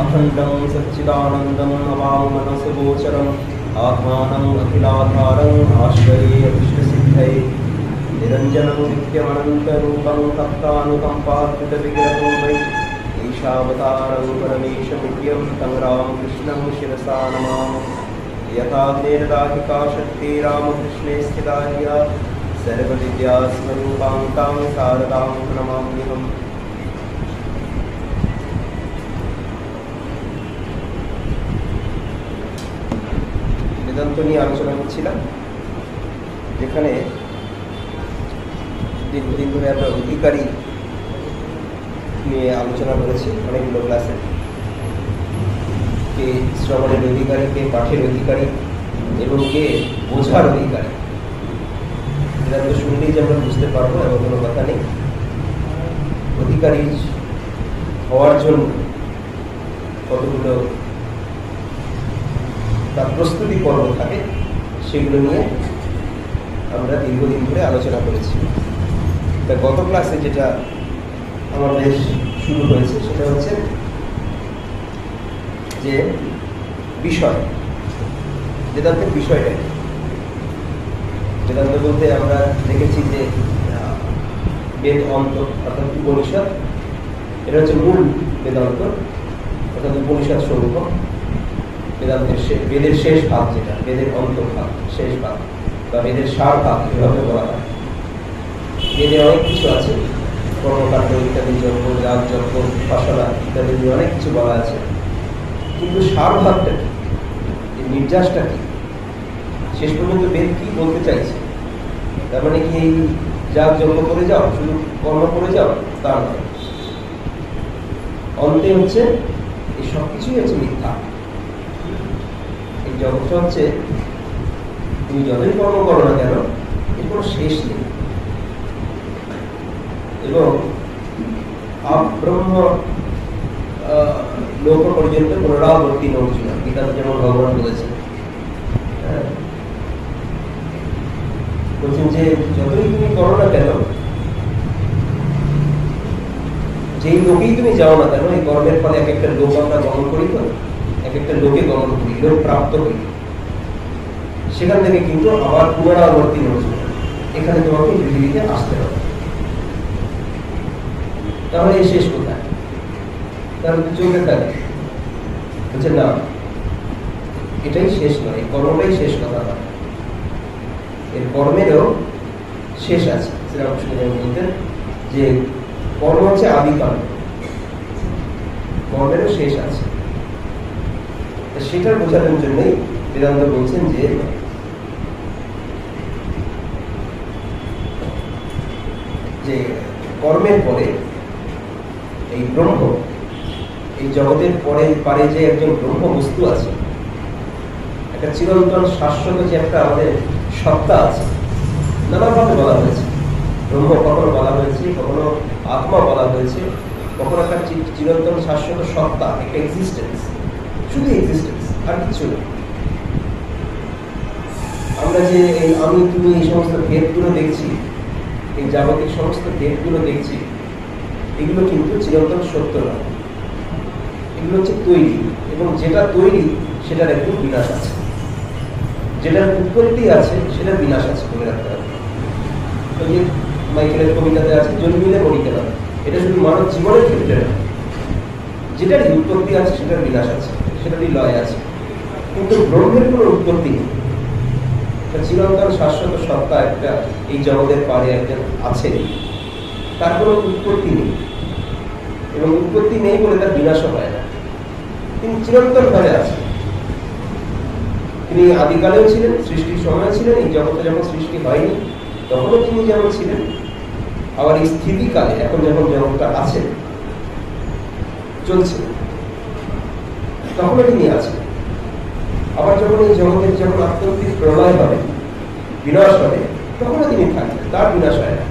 अखंडं सच्चिदानन्दं अवाङ्मनसगोचरम् आत्मानं अखिलाधारं आश्रये अभीष्टसिद्धये निरञ्जनं नित्यमनन्तरूपं तप्तानुकम्पाकृतविग्रहं वै ईशावतारं परमेशमुख्यं तं रामकृष्णं शिरसा नमामि। यथा तेरदाहिका शक्ति रामकृष्णे स्थिता ह्या सर्वविद्यास्वरूपां तां शारदां प्रणमाम्यहम्। বেদান্ত নিয়ে আলোচনা করছিলাম, যেখানে দীর্ঘদিন ধরে আমরা অধিকারী নিয়ে আলোচনা করেছি অনেকগুলো ক্লাসে। কে শ্রবণের অধিকারী, কে পাঠের অধিকারী এবং কে বোঝার অধিকারী। বেদান্ত শুনলেই যে আমরা বুঝতে পারবো এমন কোনো কথা নেই। অধিকারী হওয়ার জন্য কতগুলো তার প্রস্তুতি পর্ব থাকে, সেগুলো নিয়ে আমরা দীর্ঘদিন ধরে আলোচনা করেছি। তা গত ক্লাসে যেটা আমাদের শুরু হয়েছে সেটা হচ্ছে যে বিষয়, বেদান্তের বিষয়টা। বেদান্ত বলতে আমরা দেখেছি যে বেদ অন্ত অর্থাৎ উপনিষদ, এটা হচ্ছে মূল বেদান্ত অর্থাৎ উপনিষদ স্বরূপ। বেদান্তের বেদের শেষ ভাগ, যেটা বেদের অন্তর্ভাগ, শেষ ভাগ বা বেদের সার ভাগ এভাবে বলা হয়। বেদে অনেক কিছু আছে, কর্মকাণ্ড ইত্যাদি, যজ্ঞ, যাগ যজ্ঞ, উপাসনা ইত্যাদি অনেক কিছু বলা আছে, কিন্তু সার ভাগটা কি, নির্যাসটা কি, শেষ পর্যন্ত বেদ কি বলতে চাইছে? তার মানে কি এই যাগ যজ্ঞ করে যাও, শুধু কর্ম করে যাও, তা নয়। অন্তে হচ্ছে এই সব কিছুই হচ্ছে মিথ্যা। এই জগৎটা হচ্ছে তুমি যতই কর্ম করো না কেন, এর কোনো শেষ নেই। এবং ব্রহ্ম লোক পর্যন্ত পুনরাবর্তী অর্জুন, গীতা যেমন ভগবান বলেছেন, বলছেন যে যতই তুমি করো না কেন, যেই লোকেই তুমি যাও না কেন, এই কর্মের ফলে এক একটা লোক আমরা গ্রহণ করি, তো এক একটা লোকে গ্রহণ করি, লোক প্রাপ্ত করি, সেখান থেকে কিন্তু আবার পুনরাবর্তী অর্জুন, এখানে তোমাকে পৃথিবীতে আসতে হবে। তাহলে এই শেষ কোথায়? তাহলে চলতে থাকে, বলছে না, এটাই শেষ নয়, এই কর্মটাই শেষ কথা নয়, এর কর্মেরও শেষ আছে। শ্রীরামকৃষ্ণ বলতেন যে কর্ম হচ্ছে আদিকাল, কর্মেরও শেষ আছে। সেটার বোঝানোর জন্যই বেদান্ত বলছেন যে কর্মের পরে এই ব্রহ্ম, এই জগতের পরে পারে যে একজন ব্রহ্ম বস্তু আছে, একটা চিরন্তন শাশ্বত যে একটা আমাদের সত্তা আছে, নানাভাবে বলা হয়েছে। ব্রহ্ম কখনো বলা হয়েছে, কখনো আত্মা বলা হয়েছে, কখনো একটা চিরন্তন শাশ্বত সত্তা, একটা এক্সিস্টেন্স, শুধু এক্সিস্টেন্স, আর কিছু নেই। আমরা যে এই আমি তুমি এই সমস্ত ভেদগুলো দেখছি, এই জাগতিক সমস্ত ভেদগুলো দেখছি, এগুলো কিন্তু চিরন্তন সত্য নয়, এগুলো হচ্ছে তৈরি, এবং যেটা তৈরি সেটার একটু বিনাশ আছে, যেটার উৎপত্তি আছে সেটার বিনাশ আছে, মনে রাখতে হবে। তো যে মাইকেলের কবিতাতে আছে, জন্মিলে মরিতে না, এটা শুধু মানব জীবনের ক্ষেত্রে না, যেটারই উৎপত্তি আছে সেটার বিনাশ আছে, সেটারই লয় আছে। কিন্তু ব্রহ্মের কোনো উৎপত্তি নেই, চিরন্তন শাশ্বত সত্তা একটা এই জগতের পারে একজন আছে, তার কোনো উৎপত্তি নেই, এবং উৎপত্তি নেই বলে তার বিনাশও হয় না, তিনি চিরন্তন ভাবে আছে। তিনি আদিকালেও ছিলেন, সৃষ্টির সময় ছিলেন, এই জগতে যখন সৃষ্টি হয়নি তখনও তিনি যেমন ছিলেন, আবার এই স্থিতিকালে এখন যখন জগৎটা আছে, চলছে, তখনও তিনি আছেন। আবার যখন এই জগতের যখন আত্যন্তিক প্রলয় হবে, বিনাশ হবে, তখনও তিনি থাকবেন, তার বিনাশ হয় না।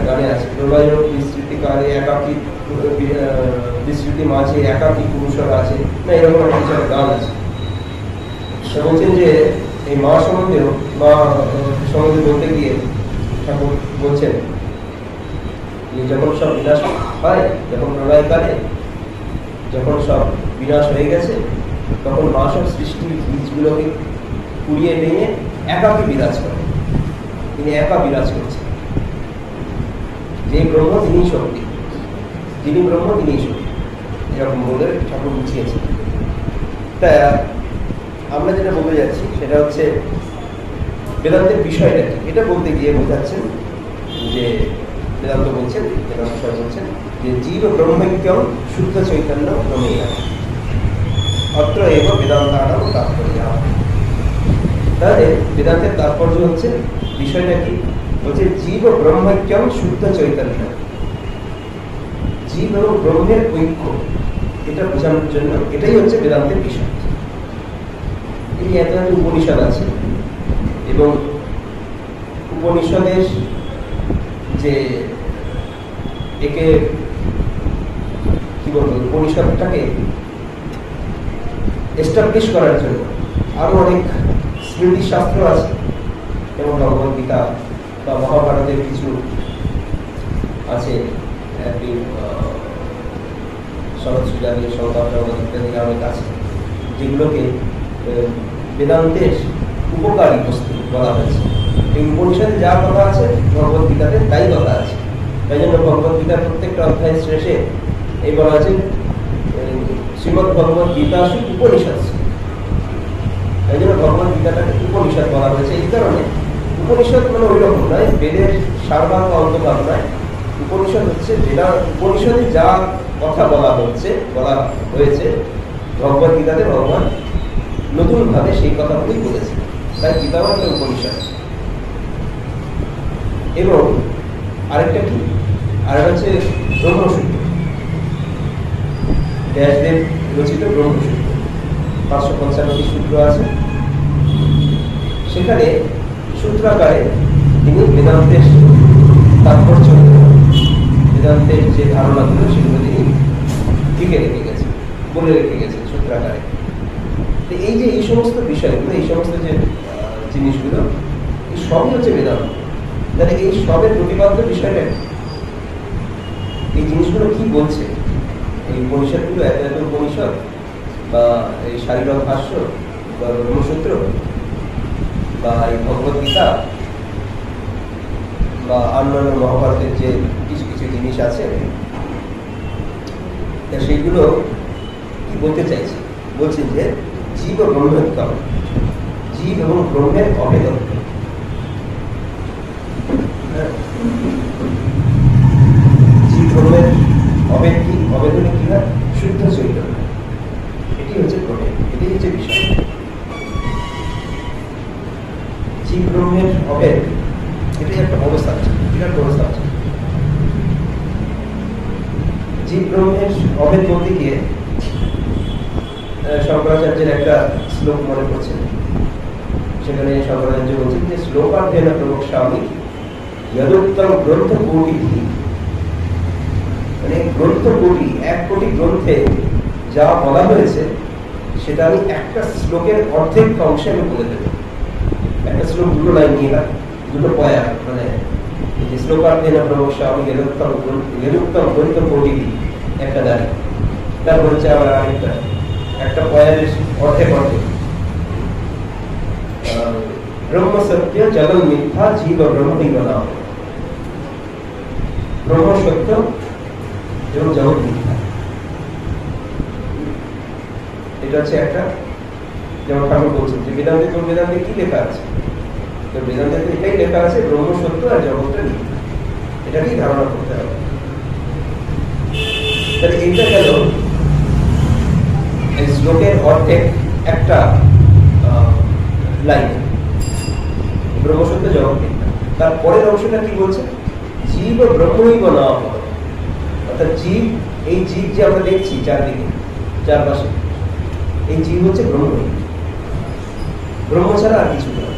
গানে আছে, প্রলয় বিস্মৃতি কালে একাকী বিস্মৃতি মাঝে একাকী পুরুষরা আছে না, এরকম একটা কিছু একটা গান আছে। বলছেন যে এই মা সম্বন্ধেও, মা সম্বন্ধে বলতে গিয়ে ঠাকুর বলছেন যে যখন সব বিনাশ হয়, যখন প্রলয়কালে যখন সব বিনাশ হয়ে গেছে, তখন মা সব সৃষ্টির বীজগুলোকে কুড়িয়ে ভেঙে একাকী বিরাজ করে। তিনি একা বিরাজ করছেন। যে ব্রহ্ম তিনি শক্তি, যিনি ব্রহ্ম তিনি শক্তি, এরকম বলে ঠাকুর বুঝিয়েছেন। তা আমরা যেটা বলতে যাচ্ছি সেটা হচ্ছে বেদান্তের বিষয়টা কি, এটা বলতে গিয়ে বোঝাচ্ছেন যে বেদান্ত বলছেন, বেদান্ত বিষয় বলছেন যে জীব ব্রহ্মৈক্যম শুদ্ধ চৈতন্য ব্রহ্মেয়া অত্র এব বেদান্তানাম তাৎপর্য। তাহলে বেদান্তের তাৎপর্য হচ্ছে, বিষয়টা কি বলছে, জীব ব্রহ্মৈক্যম শুদ্ধ চৈতন্য, জীব এবং ব্রহ্মের ঐক্য, এটা বোঝানোর জন্য এটাই হচ্ছে বেদান্তের বিষয়। এই এত উপনিষদ আছে এবং উপনিষদের যে একে কি বলবো, উপনিষদটাকে এস্টাবলিশ করার জন্য আরো অনেক স্মৃতিশাস্ত্র আছে, যেমন ভগবদ্গীতা বা মহাভারতের কিছু আছে, শরৎ সুজানি, সংবাদ ইত্যাদি অনেক আছে, যেগুলোকে বেদান্তের উপকারী বস্তু বলা হয়েছে। এই উপনিষদে যা কথা আছে ভগবদ্গীতাতে তাই কথা আছে। তাই জন্য ভগবদ্গীতার প্রত্যেকটা অধ্যায় শেষে এই বলা আছে শ্রীমদ্ ভগবদ গীতা উপনিষদ। তাই জন্য ভগবদ্গীতাটাকে উপনিষদ বলা হয়েছে। এই কারণে উপনিষদ মানে ওই রকম নয়, বেদের সারভাগ বা অন্তভাগ নয়। উপনিষদ হচ্ছে যেটা উপনিষদে যা কথা বলা হয়েছে ভগবদ্গীতাতে ভগবান নতুন ভাবে সেই কথাগুলি বলেছে, তাই গীতাও একটা উপনিষদ। এবং আরেকটা কি, আরেকটা হচ্ছে ব্রহ্মসূত্র, ব্যাসদেব রচিত ব্রহ্মসূত্র, 555টি সূত্র আছে। সেখানে সূত্রাকারে তিনি বেদান্তের তাৎপর্য, বেদান্তের যে ধারণাগুলো সেগুলো তিনি লিখে রেখে গেছেন, বলে রেখে গেছেন সূত্রাকারে। এই যে এই সমস্ত বিষয়গুলো, এই সমস্ত যে জিনিসগুলো, এই সবই হচ্ছে বেদান্ত। তাহলে এই সবের প্রতিপাদ্য বিষয়টা, এই জিনিসগুলো কি বলছে, এই উপনিষদগুলো, এত এত উপনিষদ বা এই শারীরক ভাষ্য বা ব্রহ্মসূত্র বা এই ভগবদ্গীতা বা অন্যান্য মহাভারতের যে কিছু কিছু জিনিস আছে, সেইগুলো কি বলতে চাইছে? বলছেন যে জীব ও ব্রহ্মোত্তম, জীব এবং ব্রহ্মের অভেদন। জীব ব্রহ্মের অভেদ কি, অভেদনে কি হয়? শুদ্ধ চৈতন্য, এটি হচ্ছে ব্রহ্মের, এটি হচ্ছে বিষয়। জীব ব্রহ্মের অভেদ, এটাই একটা অবস্থা আছে, বিরাট অবস্থা আছে। জীব ব্রহ্মের অভেদ বলতে গিয়ে শঙ্করাচার্যের একটা শ্লোক মনে করছেন। সেখানে শঙ্করাচার্য বলছেন যে শ্লোকার্থেন প্রবক্ষ্যামি যদুক্তম গ্রন্থ কোটি, মানে গ্রন্থ কোটি, 1 কোটি গ্রন্থে যা বলা হয়েছে সেটা আমি একটা শ্লোকের অর্ধেক অংশে আমি বলে দেব। একটা শ্লোক 2 লাইন নিয়ে, 2 পয়া, মানে এই যে শ্লোকার্থেন প্রবক্ষ্যামি যদুক্তম গ্রন্থ কোটি, একটা দাঁড়িয়ে, তারপর হচ্ছে আবার আরেকটা, একটা পয়ের অর্ধেক অর্ধেক। ব্রহ্ম সত্য জগৎ মিথ্যা জীব ব্রহ্মৈব নাম, ব্রহ্ম সত্য এবং জগৎ মিথ্যা, এটা হচ্ছে একটা। যেমন ঠাকুর বলছেন যে বেদান্তে, তো বেদান্তে কি লেখা আছে? তো বেদান্তে এটাই লেখা আছে, ব্রহ্ম সত্য আর জগৎটা মিথ্যা, এটাকেই ধারণা করতে হবে। তাহলে এইটা গেল এই শ্লোকের অর্ধেক একটা লাইন, ব্রহ্মসত্য জগৎ মিথ্যা। তারপরের অংশটা কি বলছে? জীব ব্রহ্মই না হয়, অর্থাৎ জীব, এই জীব যে আমরা দেখছি চারদিকে চারপাশে, এই জীব হচ্ছে ব্রহ্মই, ব্রহ্ম ছাড়া আর কিছু নয়।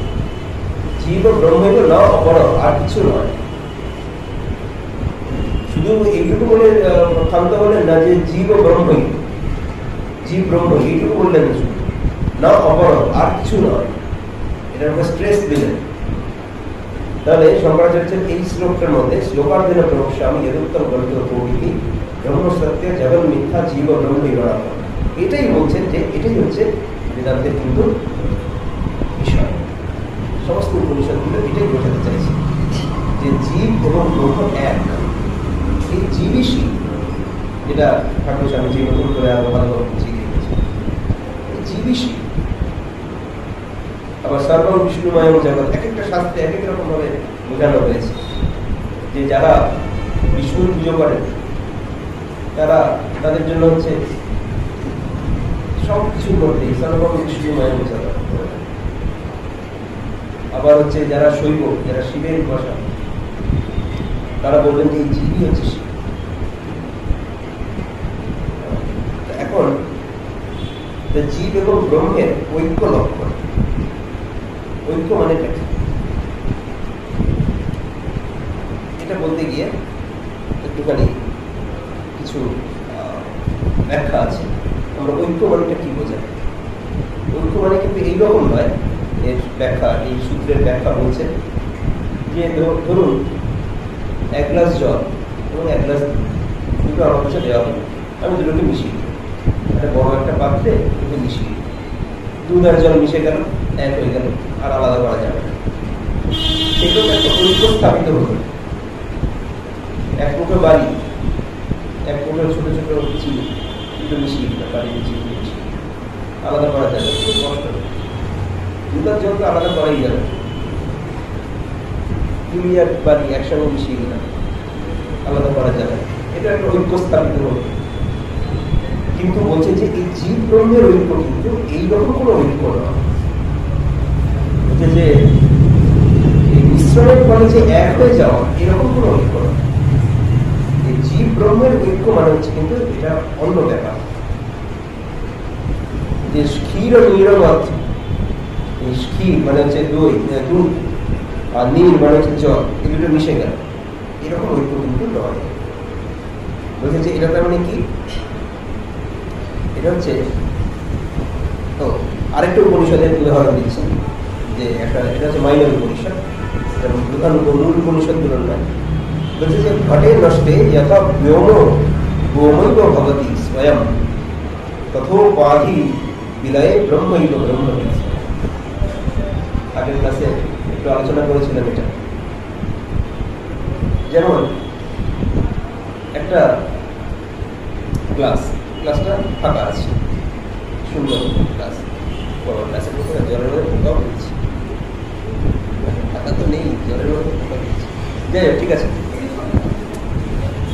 জীব ব্রহ্মই না অপর, আর কিছু নয়। শুধু এইটুকু বলে থামতে বলেন না যে জীব ব্রহ্মই, জীব ব্রহ্ম, এইটুকু বললেন শুধু, না অপর, আর কিছু নয়, এটার উপর স্ট্রেস দিলেন। তাহলে শঙ্করাচার্যের এই শ্লোকটার মধ্যে শ্লোকার্ধেন প্রবক্ষ্যামি যদুত্তম গ্রন্থ প্রভৃতি ব্রহ্ম সত্য জগৎ মিথ্যা জীব ব্রহ্মই না, এটাই বলছেন যে এটাই হচ্ছে বেদান্তের কিন্তু বিষয়। সমস্ত উপনিষদগুলো এটাই বোঝাতে চাইছে যে জীব এবং ব্রহ্ম এক। এই জীবই শিব, যেটা ঠাকুর স্বামী যে নতুন করে আরো ভালোভাবে বুঝিয়ে দিয়েছে, এই জীবই শিব। আবার সর্বম বিষ্ণুময় জগৎ, এক একটা শাস্ত্রে এক এক রকম ভাবে বোঝানো হয়েছে যে যারা বিষ্ণুর পুজো করেন তারা, তাদের জন্য হচ্ছে সব কিছুর মধ্যে সর্বম বিষ্ণুময় জগৎ। আবার হচ্ছে যারা শৈব, যারা শিবের ভাষা, তারা বলবেন যে এই জীবই হচ্ছে শিব। এখন জীব এবং ব্রহ্মের ঐক্য লক্ষণ, ঐক্য মানে এটা বলতে গিয়ে একটুখানি কিছু ব্যাখ্যা আছে। আমরা ঐক্য মানেটা কি বোঝাই? ঐক্য মানে কিন্তু এইরকম নয়। এর ব্যাখ্যা, এই সূত্রের ব্যাখ্যা বলছে যে ধরুন এক গ্লাস জল এবং এক গ্লাস দুটো আমার কাছে দেওয়া হলো, আমি দুটোকে মিশিয়ে দিই, একটা বড় একটা পাত্রে দুটো মিশিয়ে দিই, দুধ আর জল মিশে গেল, এক হয়ে গেল, আর আলাদা করা যাবে না। সেগুলো একটা ঐক্য স্থাপিত হলো। এক মুঠো বাড়ি, এক মুঠো ছোট ছোট চিনি দুটো মিশিয়ে দিল, বাড়ি চিনি মিশিয়ে আলাদা করা যাবে, কষ্ট। দুধ আর জলকে আলাদা করাই যাবে। চিনি আর বাড়ি একসঙ্গে মিশিয়ে দিলাম, আলাদা করা যাবে, এটা একটা ঐক্য স্থাপিত হলো। কিন্তু বলছে যে এই জীব ব্রহ্মের ঐক্য কিন্তু এইরকম কোনো ঐক্য নয়। বলছে যে এই মিশ্রণের ফলে যে এক হয়ে যাওয়া, এরকম কোনো ঐক্য নয়। এই জীব ব্রহ্মের ঐক্য মানে হচ্ছে কিন্তু এটা অন্য ব্যাপার। যে ক্ষীর ও নীরবত, এই ক্ষীর মানে হচ্ছে দই, দুধ, আর নীর মানে হচ্ছে জল, এই দুটো মিশে গেল, এরকম ঐক্য কিন্তু নয়। বলছে যে এটা তার মানে কি? এটা হচ্ছে আরেকটা উপনিষদের উদাহরণ দিচ্ছে, যে একটা, এটা হচ্ছে মাইনর উপনিষদ, মূল উপনিষদ গুলো নয়। বলছে যে ঘটে নষ্টে যথা ব্যোম গোমৈব ভবতি স্বয়ং তথোপাধি বিলয়ে ব্রহ্মৈব ব্রহ্ম। আগের ক্লাসে একটু আলোচনা করেছিলাম এটা। যেমন একটা গ্লাসটা ফাঁকা আছে, সুন্দর গ্লাস, বড় গ্লাসের মধ্যে জলের মধ্যে পোকাও হয়েছে, ফাঁকা তো নেই, জলের মধ্যে পোকা হয়েছে। যাই হোক, ঠিক আছে,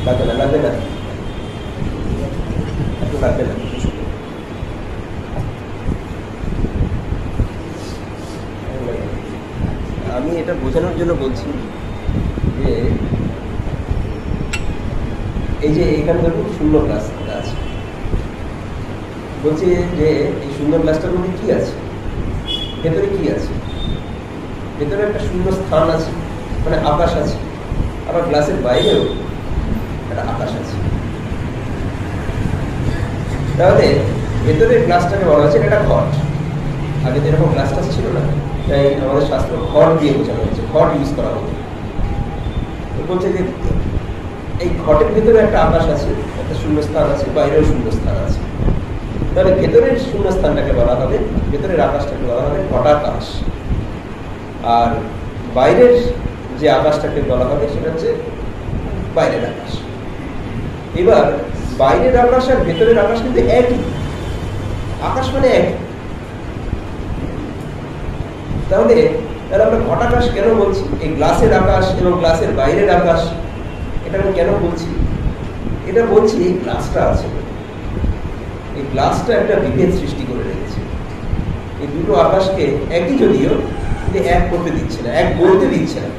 লাগবে না, লাগবে না, একটু লাগবে না। আমি এটা বোঝানোর জন্য বলছি যে এই যে এখানে দেখুন শূন্য গ্লাস আছে, বলছি যে এই শূন্য গ্লাসটার মধ্যে কি আছে, ভেতরে কি আছে? ভেতরে একটা শূন্য স্থান আছে, মানে আকাশ আছে। আবার গ্লাসের বাইরেও একটা আকাশ আছে। তাহলে ভেতরের গ্লাসটাকে বলা হচ্ছে এটা ঘট। আগে তো এরকম গ্লাস টাস ছিল না, তাই আমাদের শাস্ত্র ঘট দিয়ে বোঝানো হচ্ছে, ঘট ইউজ করা হতো। বলছে যে এই ঘটের ভেতরে একটা আকাশ আছে, একটা শূন্য স্থান আছে, বাইরেও শূন্য স্থান আছে। তাহলে ভেতরের শূন্য স্থানটাকে বলা হবে, ভেতরের আকাশটাকে বলা হবে ঘটাকাশ, আর বাইরের যে আকাশটাকে বলা হবে সেটা হচ্ছে বাইরের আকাশ। এবার বাইরের আকাশ আর ভেতরের আকাশ কিন্তু একই, আকাশ মানে একই। তাহলে আমরা ঘটাকাশ কেন বলছি? এই গ্লাসের আকাশ এবং গ্লাসের বাইরের আকাশ, এটা আমি কেন বলছি? এটা বলছি এই গ্লাসটা আছে, এই গ্লাসটা একটা বিভেদ সৃষ্টি করে রেখেছে। এই দুটো আকাশকে একই যদিও এক করতে দিচ্ছে না, এক বলতে দিচ্ছে না।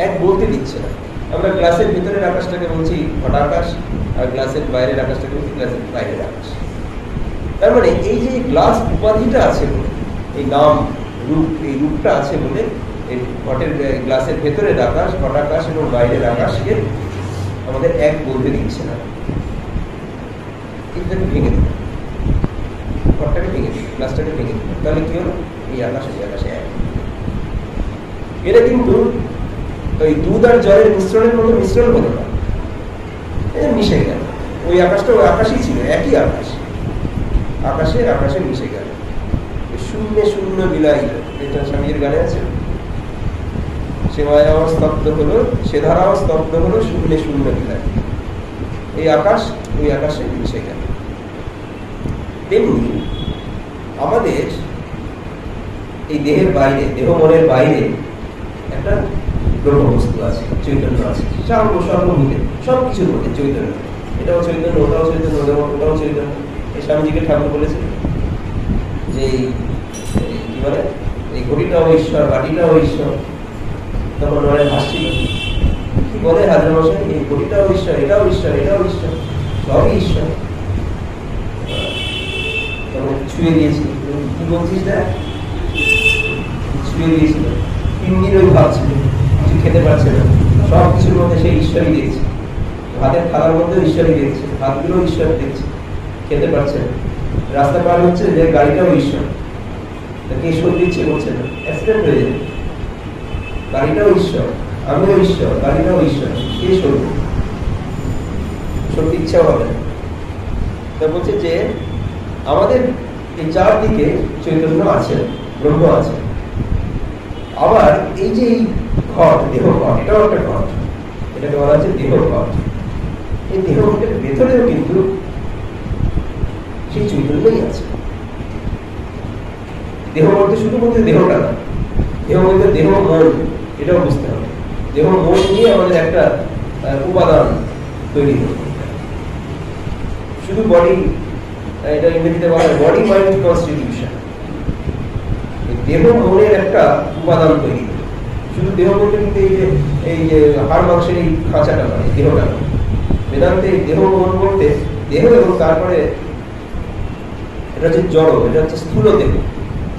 এক বলতে দিচ্ছে না। আমরা গ্লাসের ভিতরের আকাশটাকে বলছি ঘটা আকাশ, আর গ্লাসের বাইরের আকাশটাকে বলছি গ্লাসের বাইরের আকাশ। তার মানে এই যে গ্লাস উপাধিটা আছে বলে, এই নাম রূপ, এই রূপটা আছে বলে এই ঘটের গ্লাসের ভেতরের আকাশ, ঘটা আকাশ এবং বাইরের আকাশকে আমাদের এক বলতে দিচ্ছে না। এটাকে ভেঙে দিল, ঘরটাকে ভেঙে দিল, গ্লাসটাকে ভেঙে দিল, তাহলে কি হলো? এই আকাশে এক। এটা কিন্তু ওই দুধ আর জলের মিশ্রণের মতো মিশ্রণ হলো না, মিশে গেল। ওই আকাশটা ওই আকাশই ছিল, একই আকাশ, আকাশে মিশে গেল। শূন্য শূন্য বিলাই, এটা স্বামীর গানে আছে, সে মায়াও স্তব্ধ হলো, সে ধারাও স্তব্ধ হলো, শূন্য শূন্য বিলাই। এই আকাশ ওই আকাশে মিশে গেল। তেমনি আমাদের এই দেহের বাইরে, দেহ মনের বাইরে একটা ব্রহ্ম বস্তু আছে, চৈতন্য আছে, সর্বভূতে সবকিছুর মধ্যে চৈতন্য। এটাও চৈতন্য, ওটাও চৈতন্য, ওটাও চৈতন্য। এই স্বামীজিকে ঠাকুর বলেছে যে কি বলে, এই ঘটিটাও ঈশ্বর, বাটিটাও ঈশ্বর। তখন ওরা হাসছিল, কি বলে হাজার মশাই, এই ঘটিটাও ঈশ্বর, এটাও ঈশ্বর, এটাও ঈশ্বর, সবই ঈশ্বর। তখন ছুঁয়ে দিয়েছিল, কি বলছিস না, ছুঁয়ে দিয়েছিল। 3 দিন ওই ভাবছিল, কিছু খেতে পারছে না, সব কিছুর মধ্যে সেই ঈশ্বরই দেখছে। ভাতের থালার মধ্যে ঈশ্বরই দেখছে, ভাতগুলো ঈশ্বর দেখছে, খেতে পারছে না। রাস্তা পার হচ্ছে, যে গাড়িটাও ঈশ্বর, তাকে ঈশ্বর দিচ্ছে, করছে না, অ্যাক্সিডেন্ট হয়ে যাবে। গাড়িটাও ঈশ্বর, আমিও ঈশ্বর, গাড়িটাও ঈশ্বর, কে সরব? সত্যি ইচ্ছাও হবে না। তা বলছে যে আমাদের এই চারদিকে চৈতন্য আছে, ব্রহ্ম আছে। আবার এই যে এই ঘট, দেহ ঘট, এটাও একটা ঘট, এটাকে বলা হচ্ছে দেহ ঘট। এই দেহ ঘটের ভেতরেও কিন্তু সেই চৈতন্যই আছে। দেহ বলতে শুধু বলতে দেহটা না, দেহ বলতে দেহ মন, এটাও বুঝতে হবে। দেহ মন নিয়ে আমাদের একটা উপাদান তৈরি হবে। শুধু বডি, এটা ইংরেজিতে বলা হয় বডি মাইন্ড কনস্টিটিউশন। দেহ মনের একটা উপাদান তৈরি হবে। শুধু দেহ বলতে কিন্তু এই যে হাড় মাংসের এই খাঁচাটা নয়, দেহটা নয়। বেদান্তে দেহ মন বলতে দেহ এবং তারপরে এটা হচ্ছে জড়, এটা হচ্ছে স্থূল দেহ,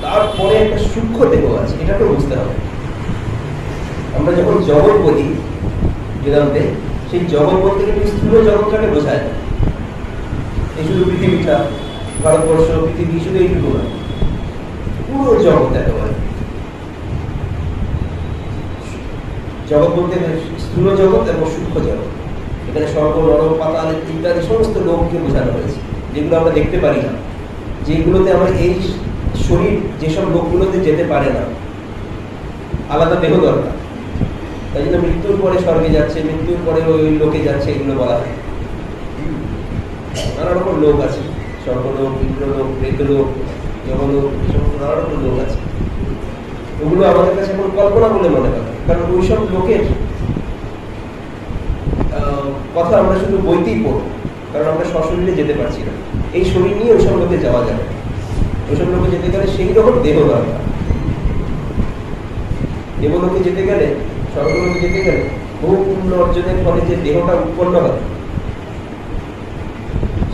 তারপরে একটা সূক্ষ্ম দেহ আছে, এটাকেও বুঝতে হবে। আমরা যখন জগৎ বলি বেদান্তে, সেই জগৎ বলতে কিন্তু স্থূল জগৎটাকে বোঝায় না। এই শুধু পৃথিবীটা, ভারতবর্ষ, পৃথিবী, শুধু এইটুকু না, পুরো জগৎ একেবারে। জগৎ বলতে স্থূল জগৎ এবং সূক্ষ্ম জগৎ। এখানে স্বর্গ, নরক, পাতাল ইত্যাদি সমস্ত লোককে বোঝানো হয়েছে, যেগুলো আমরা দেখতে পারি না, যেগুলোতে আমরা এই শরীর যেসব লোকগুলোতে যেতে পারে না, আলাদা দেহ দরকার। তাই জন্য মৃত্যুর পরে স্বর্গে যাচ্ছে, মৃত্যুর পরে ওই লোকে যাচ্ছে, এগুলো বলা হয়। নানা রকম লোক আছে, স্বর্গলোক, ইন্দ্রলোক, প্রেতলোক, জগলোক, এই সমস্ত নানা রকম লোক আছে। ওগুলো আমাদের কাছে এখন কল্পনা বলে মনে হয়, কারণ ওইসব লোকের কথা আমরা শুধু বইতেই পড়ব, কারণ আমরা সশরীরে যেতে পারছি না। এই শরীর নিয়ে ওইসব লোকে যাওয়া যাবে, ওইসব লোকে যেতে গেলে সেই রকম দেহ দরকার। দেবলোকে যেতে গেলে, স্বর্গলোকে যেতে গেলে বহু পুণ্য অর্জনের ফলে যে দেহটা উৎপন্ন হয়,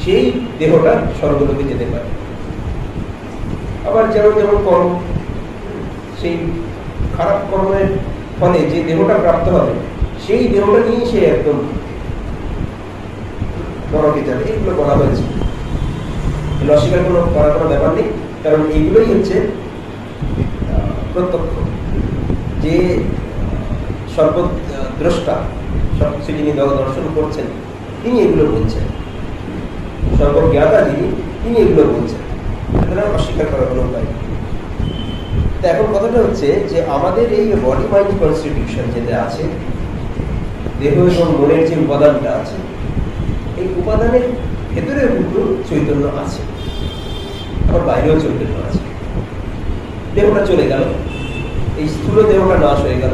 সেই দেহটা স্বর্গলোকে যেতে পারে। আবার যেমন যেমন কর্ম, সেই খারাপ কর্মের ফলে যে দেহটা প্রাপ্ত হবে, সেই দেহটা নিয়ে সে একদম নরকে যাবে। এগুলো বলা হয়েছে, অস্বীকার করার কোনো ব্যাপার নেই, কারণ এইগুলোই হচ্ছে প্রত্যক্ষ। যে সর্বদ্রষ্টা, সবকিছু যিনি দর্শন করছেন, তিনি এগুলো বলছেন। সর্বজ্ঞাতা যিনি, তিনি এগুলো বলছেন, সুতরাং অস্বীকার করার কোনো উপায়। তো এখন কথাটা হচ্ছে যে আমাদের এই বডি মাইন্ড কনস্টিটিউশন যেটা আছে, দেহ এবং মনের যে উপাদানটা আছে, এই উপাদানের ভেতরে কিন্তু চৈতন্য আছে, আবার বাইরেও চৈতন্য আছে। দেহটা চলে গেল, এই স্থূল দেহটা নাশ হয়ে গেল,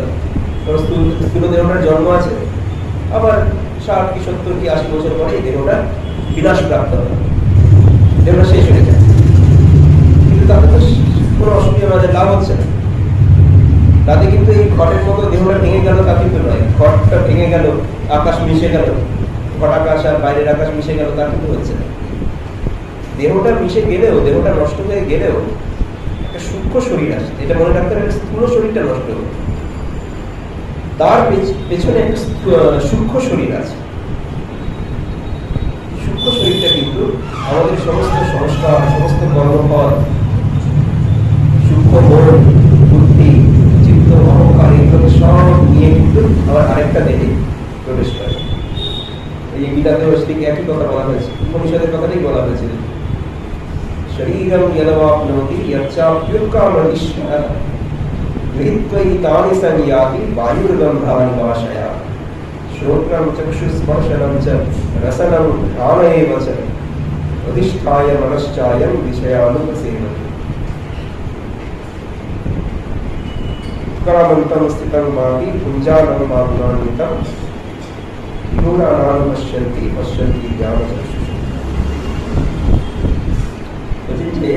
স্থূল দেহটার জন্ম আছে, আবার 60 কি 70 কি 80 বছর পরে এই দেহটা বিনাশ প্রাপ্ত হয়, দেহটা শেষ হয়ে যায়। কিন্তু তাতে তো কোনো অসুবিধা আমাদের লাভ হচ্ছে না। তাতে কিন্তু এই ঘটের মতো দেহটা ভেঙে গেল তা কিন্তু নয়, ঘটটা ভেঙে গেল, আকাশ মিশে গেল, ঘট আকাশ আর বাইরের আকাশ মিশে গেল, তা কিন্তু হচ্ছে না। দেহটা মিশে গেলেও, দেহটা নষ্ট হয়ে গেলেও একটা সূক্ষ্ম শরীর আছে, এটা মনে রাখতে হবে। স্থূল শরীরটা নষ্ট হবে, তার পেছনে একটা সূক্ষ্ম শরীর আছে। সূক্ষ্ম শরীরটা কিন্তু আমাদের সমস্ত সংস্কার, সমস্ত কর্মফল, সূক্ষ্ম মন, বুদ্ধি, চিত্ত, অহংকার, এগুলোকে সব নিয়ে কিন্তু আবার আরেকটা দেহে প্রবেশ করে। এই যে গীতাতেও ঠিক একই কথা বলা হয়েছে, উপনিষদের কথাটাই বলা হয়েছে, শরীরম যদবাপ্নোতি যচ্চাপ্যুৎকামনিশ্বরঃ গৃহীত্বৈ তানি সংয়াতি বায়ুর্গন্ধানি বাশয়া শ্রোত্রম চক্ষুস্পর্শনম চ রসনম ঘ্রাণ এব চ অধিষ্ঠায় মনশ্চায়ং বিষয়ানুপসেবতি उत्क्रामन्तं स्थितं मापि पुञ्जानं मापुरान्वितं विगुणानां पश्यन्ति पश्यन्ति ज्ञानचक्षुषु। যে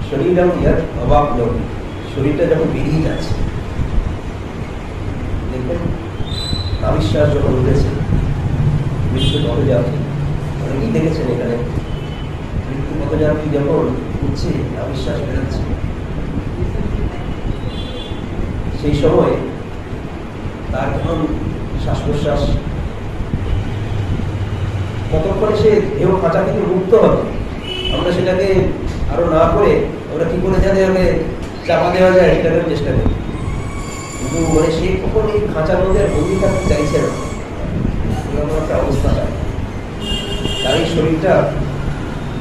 শরীরম ইয়াত অবাপ্নোতি, শরীরটা যখন বেরিয়ে যাচ্ছে, দেখবেন নাভিশ্বাস যখন উঠেছে, মৃত্যু পথযাত্রী অনেকেই দেখেছেন এখানে, মৃত্যু পথযাত্রী যখন উঠছে, নাভিশ্বাস বেরোচ্ছে, সেই সময় তার যখন শ্বাস প্রশ্বাস, কতক্ষণে সে দেহ খাঁচা থেকে মুক্ত হবে, আমরা সেটাকে আরো না করে আমরা কি করে যাতে হবে চাপা দেওয়া যায় সেটাকে চেষ্টা করি, কিন্তু মানে সে কখন এই খাঁচার মধ্যে বন্দি থাকতে চাইছে না, এরকম একটা অবস্থা হয়। তার এই শরীরটা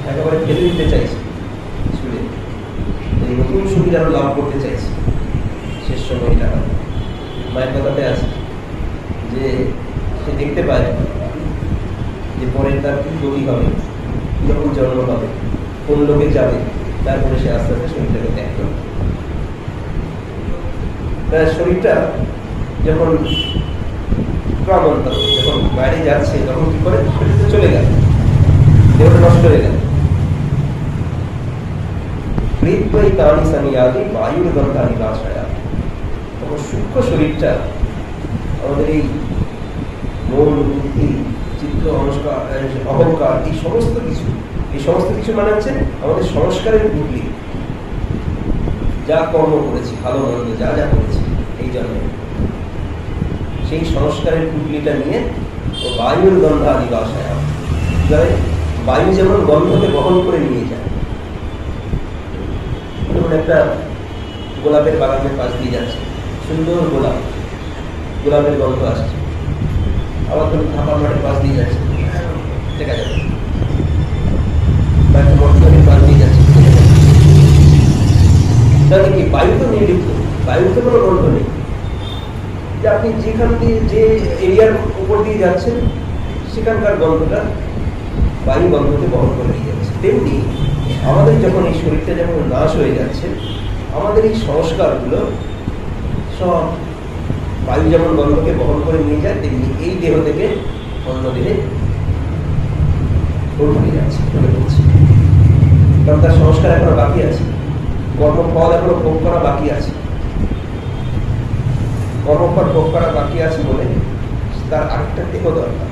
একেবারে ফেলে দিতে চাইছে, শুনে এই নতুন শরীর আরো লাভ করতে চাইছে। শেষ সময়টা মায়ের কথাতে আছে যে সে দেখতে পায় যে পরে তার কি গতি হবে, কিরকম জন্ম হবে, কোন লোকে যাবে, তারপরে সে আস্তে আস্তে শরীরটাকে ত্যাগ করবে। তার শরীরটা যখন প্রাণান্তর, যখন বাইরে যাচ্ছে, তখন কি করে শরীরটা চলে গেল, দেহটা নষ্ট হয়ে গেল। হৃদয় তানি সংয়াতি বায়ুর গন্ধানি বাশয়া, তখন সূক্ষ্ম শরীরটা আমাদের এই মন, বুদ্ধি, চিত্ত, অহংকার, এই সমস্ত কিছু মানে হচ্ছে আমাদের সংস্কারের পুটলি, যা কর্ম করেছি, ভালো মন্দ যা যা করেছি এই জন্মে, সেই সংস্কারের পুটলিটা নিয়ে ও বায়ুর গন্ধানি বাশয়া, বায়ু যেমন গন্ধকে বহন করে নিয়ে যায়। যেমন একটা গোলাপের বাগানের পাশ দিয়ে যাচ্ছে, সুন্দর গোলাপ, গোলাপের গন্ধ আসছে, আবার তুমি থাপার মাঠের পাশ দিয়ে যাচ্ছে, দেখা যাবে, পাশ দিয়ে যাচ্ছে, তাহলে কি বায়ু তো নির্লিপ্ত, বায়ুতে কোনো গন্ধ নেই, যে আপনি যেখান দিয়ে যে এরিয়ার উপর দিয়ে যাচ্ছেন সেখানকার গন্ধটা বায়ু গন্ধকে বহন করে নিয়ে যাচ্ছে। তেমনি আমাদের যখন এই শরীরটা যখন নাশ হয়ে যাচ্ছে, আমাদের এই সংস্কারগুলো সব বায়ু যেমন গন্ধকে বহন করে নিয়ে যায়, তেমনি এই দেহ থেকে অন্য দেহে উঠে যাচ্ছে, চলে যাচ্ছে, কারণ তার সংস্কার এখনো বাকি আছে, কর্মফল এখনো ভোগ করা বাকি আছে, কর্মফল ভোগ করা বাকি আছে বলে তার আরেকটা দেহ দরকার।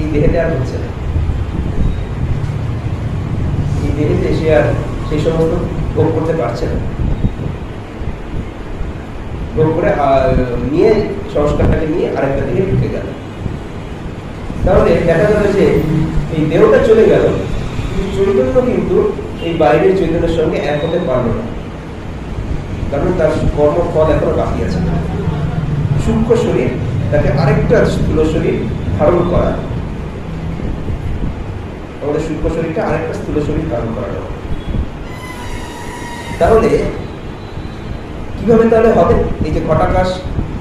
এই দেহেতে আর হচ্ছে না, এই দেহেতে সে আর সেই সমস্ত ভোগ করতে পারছে না, ভোগ করে নিয়ে সংস্কারটাকে নিয়ে আরেকটা দিকে ঢুকে গেল। তাহলে দেখা গেল যে এই দেহটা চলে গেল, চৈতন্য কিন্তু এই বাইরের চৈতন্যের সঙ্গে এক হতে পারল না, কারণ তার কর্মফল এখনো বাকি আছে। সূক্ষ্ম শরীর তাকে আরেকটা স্থূল শরীর ধারণ করা, আমাদের সূক্ষ্ম শরীরটা আরেকটা স্থূল শরীর ধারণ করা। তাহলে কিভাবে তাহলে হবে? এই যে ঘটাকাশ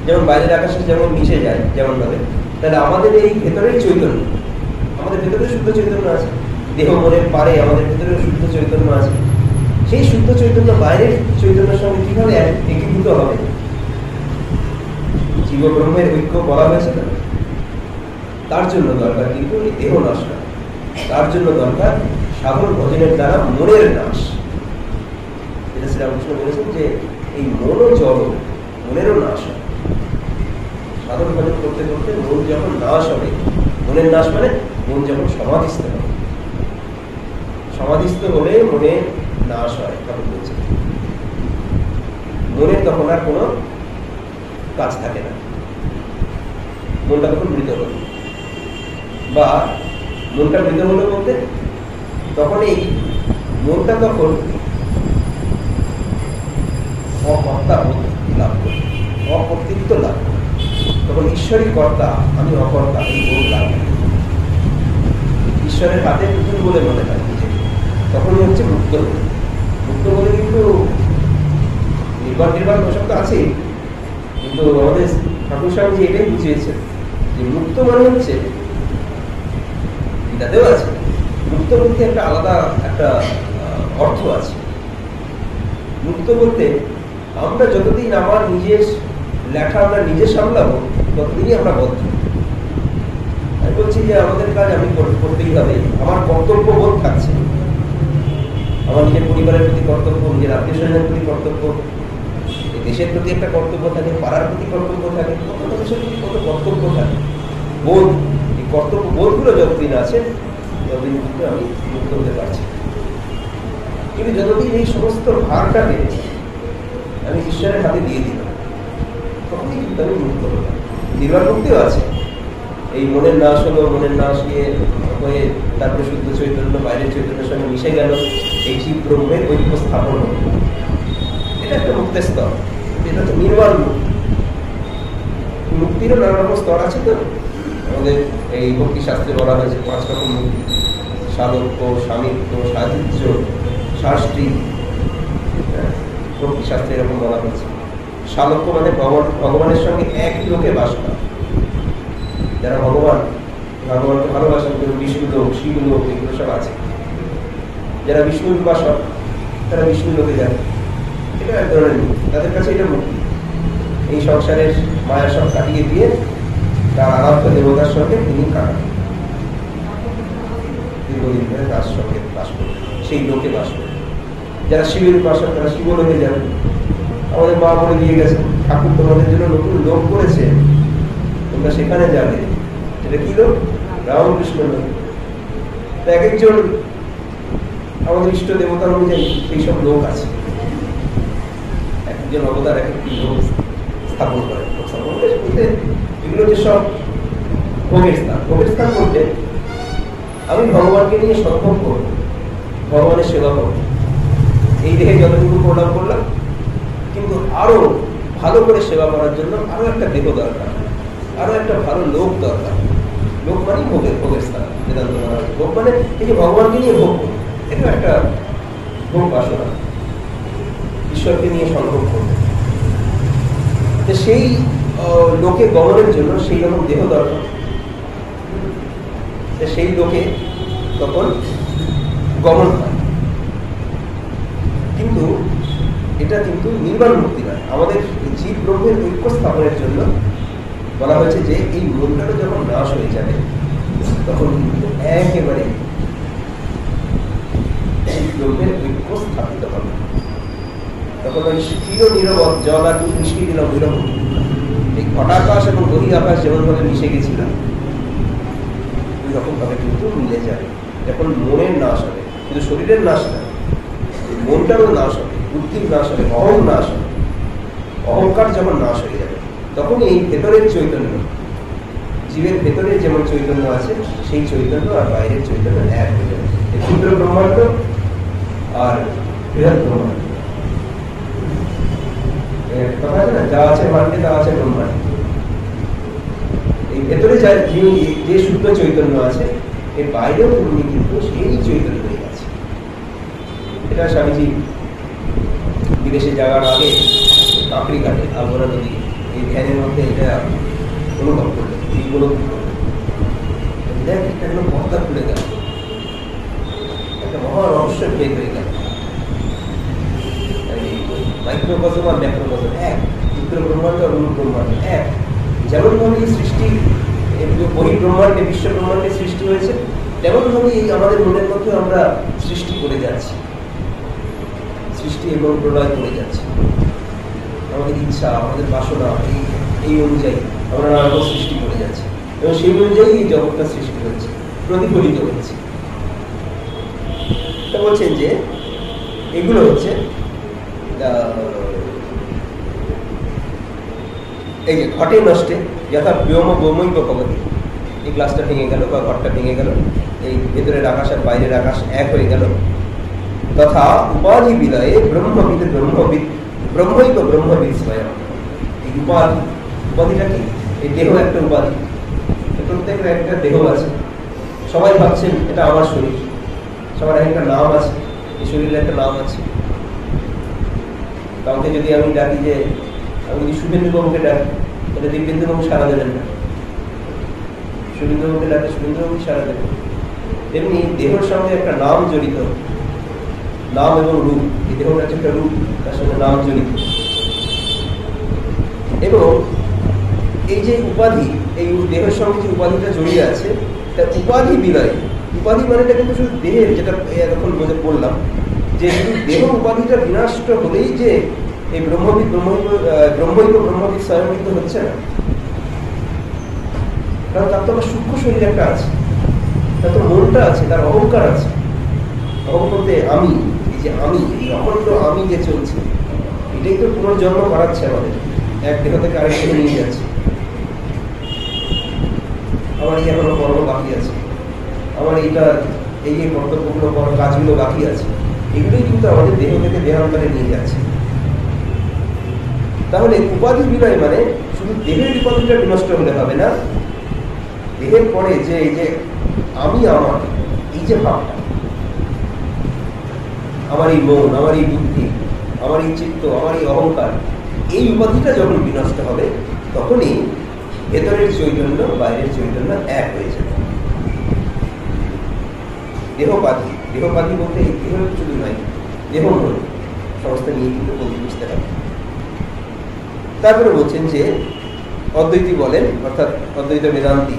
যেমন বাইরের আকাশে যেমন মিশে যায় যেমন ভাবে, তাহলে আমাদের এই ভেতরেই চৈতন্য, আমাদের ভেতরে শুদ্ধ চৈতন্য আছে, দেহ মনের পারে আমাদের ভেতরে শুদ্ধ চৈতন্য আছে। সেই শুদ্ধ চৈতন্য বাইরের চৈতন্যের সঙ্গে কিভাবে একীভূত হবে? জীব ব্রহ্মের ঐক্য বলা হয়েছে না, তার জন্য দরকার কিন্তু এই দেহ নাশ না, তার জন্য দরকার সাধন ভজনের দ্বারা মনের নাশ। এটা শ্রীরামকৃষ্ণ বলেছেন যে এই মনও জড়, মনেরও নাশ হয়। সাধন ভজন করতে করতে মন যখন নাশ হবে, মনের নাশ মানে মন যখন সমাধিস্থ হবে, সমাধিস্থ হলে মনে নাশ হয়। তখন বলছে মনে তখন আর কোনো কাজ থাকে না, মনটা তখন মৃত হল। বা মনটা মৃত হলো বলতে তখন এই মনটা তখন অকর্তা লাভ করে, অকর্তৃত্ব লাভ করে। তখন ঈশ্বরই কর্তা, আমি অকর্তা, এই বোধ লাভ করে। ঈশ্বরের হাতে পুতুল বলে মনে হয় নিজেকে, তখনই হচ্ছে মুক্ত বলে। মুক্ত বলে কিন্তু নির্বাণ ওসব তো আছে, কিন্তু আমাদের ঠাকুর সাহেব যে এটাই বুঝিয়েছেন যে মুক্ত মানে হচ্ছে, এটাতেও আছে মুক্ত বলতে একটা আলাদা একটা অর্থ আছে। মুক্ত বলতে আমরা যতদিন আমার নিজের লেখা আমরা নিজে সামলাবো ততদিনই আমরা বদ্ধ। আমি বলছি যে আমাদের কাজ আমি করতেই হবে, আমার কর্তব্য বোধ থাকছে, আমার নিজের পরিবারের প্রতি কর্তব্য, নিজের আত্মীয় স্বজনের প্রতি কর্তব্য, দেশের প্রতি একটা কর্তব্য থাকে, পাড়ার প্রতি কর্তব্য থাকে, কত মানুষের প্রতি কত কর্তব্য থাকে, বোধ। এই কর্তব্য বোধগুলো যতদিন আছে ততদিন কিন্তু আমি মুক্ত হতে পারছি। কিন্তু যতদিন এই সমস্ত ভারটাকে আমি ঈশ্বরের হাতে দিয়ে দিলাম তখনই কিন্তু আমি মুক্ত হলাম। নির্বাণ মুক্তিও আছে, এই মনের নাশ হলো, মনের নাশ হয়ে তারপরে শুদ্ধ চৈতন্য বাইরের চৈতন্যের সঙ্গে মিশে গেল, এই জীব ব্রহ্মের ঐক্য স্থাপন হল। এটা একটা মুক্তের স্তর, এটা হচ্ছে নির্বাণ মুক্তি। মুক্তিরও নানা রকম স্তর আছে। তো আমাদের এই ভক্তি শাস্ত্রে বলা হয়েছে 5 রকম মুক্তি: সাধক্য, সামিত্য, সাযুজ্য, শাস্ত্রী। ভক্তি শাস্ত্রে এরকম বলা হয়েছে। সাধক্য মানে ভগবানের সঙ্গে একই লোকে বাস করা। যারা ভগবানকে ভালোবাসেন, বিষ্ণু লোক, শিব লোক, এগুলো সব আছে। যারা বিষ্ণু উপাসক তারা বিষ্ণু লোকে যান, এটা এক ধরনের মুক্তি, তাদের কাছে এটা মুক্তি। এই সংসারের মায়া সব কাটিয়ে দিয়ে তার আরাধ্য দেবতার সঙ্গে তিনি কাটান, দীর্ঘদিন ধরে তার সঙ্গে বাস করবেন, সেই লোকে বাস করবেন। যারা শিবের উপাসক তারা শিব লোকে যাবেন। আমাদের মা বলে দিয়ে গেছে, ঠাকুর তোমাদের জন্য নতুন লোক করেছে, তোমরা সেখানে যাবে। এটা কি লোক? রামকৃষ্ণ লোক। এক একজন আমাদের ইষ্ট দেবতার অনুযায়ী সেই সব লোক আছে, এক একজন অবতার এক একটি লোক স্থাপন করে। এগুলো যে সব ভোগের স্থান। ভোগের স্থান বলতে আমি ভগবানকে নিয়ে সংকল্প করব, ভগবানের সেবা করব। এই দেহে যতটুকু প্রণাম করলাম, কিন্তু আরো ভালো করে সেবা করার জন্য আরো একটা দেহ দরকার, আরো একটা ভালো লোক দরকার। লোক মানে ভোগের স্থান। বেদান্ত বলা হয়েছে ভোগ মানে এই যে ভগবানকে নিয়ে ভোগ করবো, এটা একটা ভোগ বাসনা, ঈশ্বরকে নিয়ে সংকল্প করবো। সেই লোকে গমনের জন্য সেই রকম দেহ দরকার। সেই লোকে তখন গমন হয়। কিন্তু এটা কিন্তু নির্বাণ মুক্তি নয়। আমাদের জীব ব্রহ্মের ঐক্য স্থাপনের জন্য বলা হয়েছে যে এই মনটা যখন নাশ হয়ে যাবে তখন কিন্তু একেবারে জীব ব্রহ্মের ঐক্য স্থাপিত হবে। তখন ওই স্থির নীরব জল আর দুধ মিশিয়ে দিলাম ওই রকম, এই ঘটাকাশ এবং বহি আকাশ যেমনভাবে মিশে গেছিলাম ওই রকম ভাবে কিন্তু মিলে যাবে যখন মনের নাশ হবে। কিন্তু শরীরের নাশ না, মনটারও নাশ হবে, বুদ্ধির নাশ হবে, অহং নাশ হবে। অহংকার যখন নাশ হয়ে যাবে তখন এই ভেতরের চৈতন্য, জীবের ভেতরে যেমন চৈতন্য আছে সেই চৈতন্য আর বাইরের চৈতন্য এক হয়ে যাবে। ক্ষুদ্র ব্রহ্মাণ্ড আর বৃহৎ ব্রহ্মাণ্ড, কথা আছে না, যা আছে মানতে তা আছে ব্রহ্মাণ্ড। এই ভেতরে যে শুদ্ধ চৈতন্য আছে এর বাইরেও তুমি কিন্তু সেই চৈতন্য হয়ে গেছে। এটা স্বামীজি বিদেশে যাওয়ার আগে কাঁকড়ি ঘাটে আলমোড়া নদী এই ধ্যানের মধ্যে এটা অনুভব করলেন, এইগুলো দেখ একটা পর্দা খুলে গেল, একটা মহা রহস্যের ভেদ হয়ে গেল। মাইক্রোকজম আর ম্যাক্রোকজম এক, ক্ষুদ্র ব্রহ্মাণ্ড আর অনু ব্রহ্মাণ্ড এক। যেমন ভাবে এই সৃষ্টি বহির্ব্রহ্মাণ্ডে বিশ্ব ব্রহ্মাণ্ডে সৃষ্টি হয়েছে, তেমন ভাবে এই আমাদের মনের মধ্যে আমরা সৃষ্টি করে যাচ্ছি, সৃষ্টি এবং প্রলয় করে যাচ্ছি। আমাদের ইচ্ছা, আমাদের বাসনা, এই অনুযায়ী আমরা নানা রকম সৃষ্টি করে যাচ্ছি এবং সেই অনুযায়ী এই জগৎটা সৃষ্টি হচ্ছে, প্রতিফলিত হচ্ছে। তা বলছেন যে এগুলো হচ্ছে এই যে ঘটে নষ্টে যথা ব্যোম ব্যোমৈব ভবতি, এই গ্লাসটা ভেঙে গেল বা ঘরটা ভেঙে গেল, এই ভেতরের আকাশ আর বাইরের আকাশ এক হয়ে গেল। তথা উপাধি বিলয়ে ব্রহ্মবিদ ব্রহ্মবিদ ব্রহ্মৈব ব্রহ্মবিদ স্বয়ং। এই উপাধিটা কি? এই দেহ একটা উপাধি, প্রত্যেকের একটা দেহ আছে। সবাই ভাবছেন এটা আমার শরীর, সবার একটা নাম আছে, এই শরীরের একটা নাম আছে। কাউকে যদি আমি ডাকি যে আমি যদি শুভেন্দুবাবুকে ডাকি, এটা দিব্যেন্দুবাবু সারা দেবেন না। শুভেন্দুবাবুকে ডাকে শুভেন্দুবাবু সারা দেবেন। তেমনি দেহের সঙ্গে একটা নাম জড়িত, নাম এবং রূপ। এই দেহটা হচ্ছে একটা রূপ, তার সঙ্গে নাম জড়িত। এবং এই যে উপাধি, এই দেহের সঙ্গে যে উপাধিটা জড়িয়ে আছে, তা উপাধি বিলয়। উপাধি মানেটা কিন্তু শুধু দেহের, যেটা এতক্ষণ বললাম যে শুধু দেহ উপাধিটা বিনষ্ট হলেই যে এই ব্রহ্মবিদ ব্রহ্মৈব ব্রহ্মবিদ স্বয়ং কিন্তু হচ্ছে না। কারণ তার তো আমার সূক্ষ্ম শরীর একটা আছে, তার তো মনটা আছে, তার অহংকার আছে। অহংকার বলতে আমি, এই যে আমি, এই অখণ্ড আমি যে চলছে, এটাই তো পুনর্জন্ম করাচ্ছে আমাদের, এক দেহ থেকে আরেক দেহে নিয়ে যাচ্ছে। আমার এই এখনো কর্ম বাকি আছে, আমার এইটা এই যে কর্তব্যগুলো কাজগুলো বাকি আছে, এগুলোই কিন্তু আমাদের দেহ থেকে দেহান্তরে নিয়ে যাচ্ছে। তাহলে উপাধি বিনয় মানে শুধু দেহের উপাধিটা বিনষ্ট হলে হবে না, দেহের পরে যে এই যে আমি আমার, এই যে ভাবটা, আমার এই মন, আমার এই বুদ্ধি, আমার এই চিত্ত, আমার এই অহংকার, এই উপাধিটা যখন বিনষ্ট হবে তখনই ভেতরের চৈতন্য বাইরের চৈতন্য এক হয়ে যাবে। দেহপাধি, দেহপাধি বলতে এই দেহ শুধু নয়, দেহ মন সমস্ত নিয়ে কিন্তু বুঝতে হবে। তারপরে বলছেন যে অদ্বৈতী বলেন, অর্থাৎ অদ্বৈত বেদান্তি,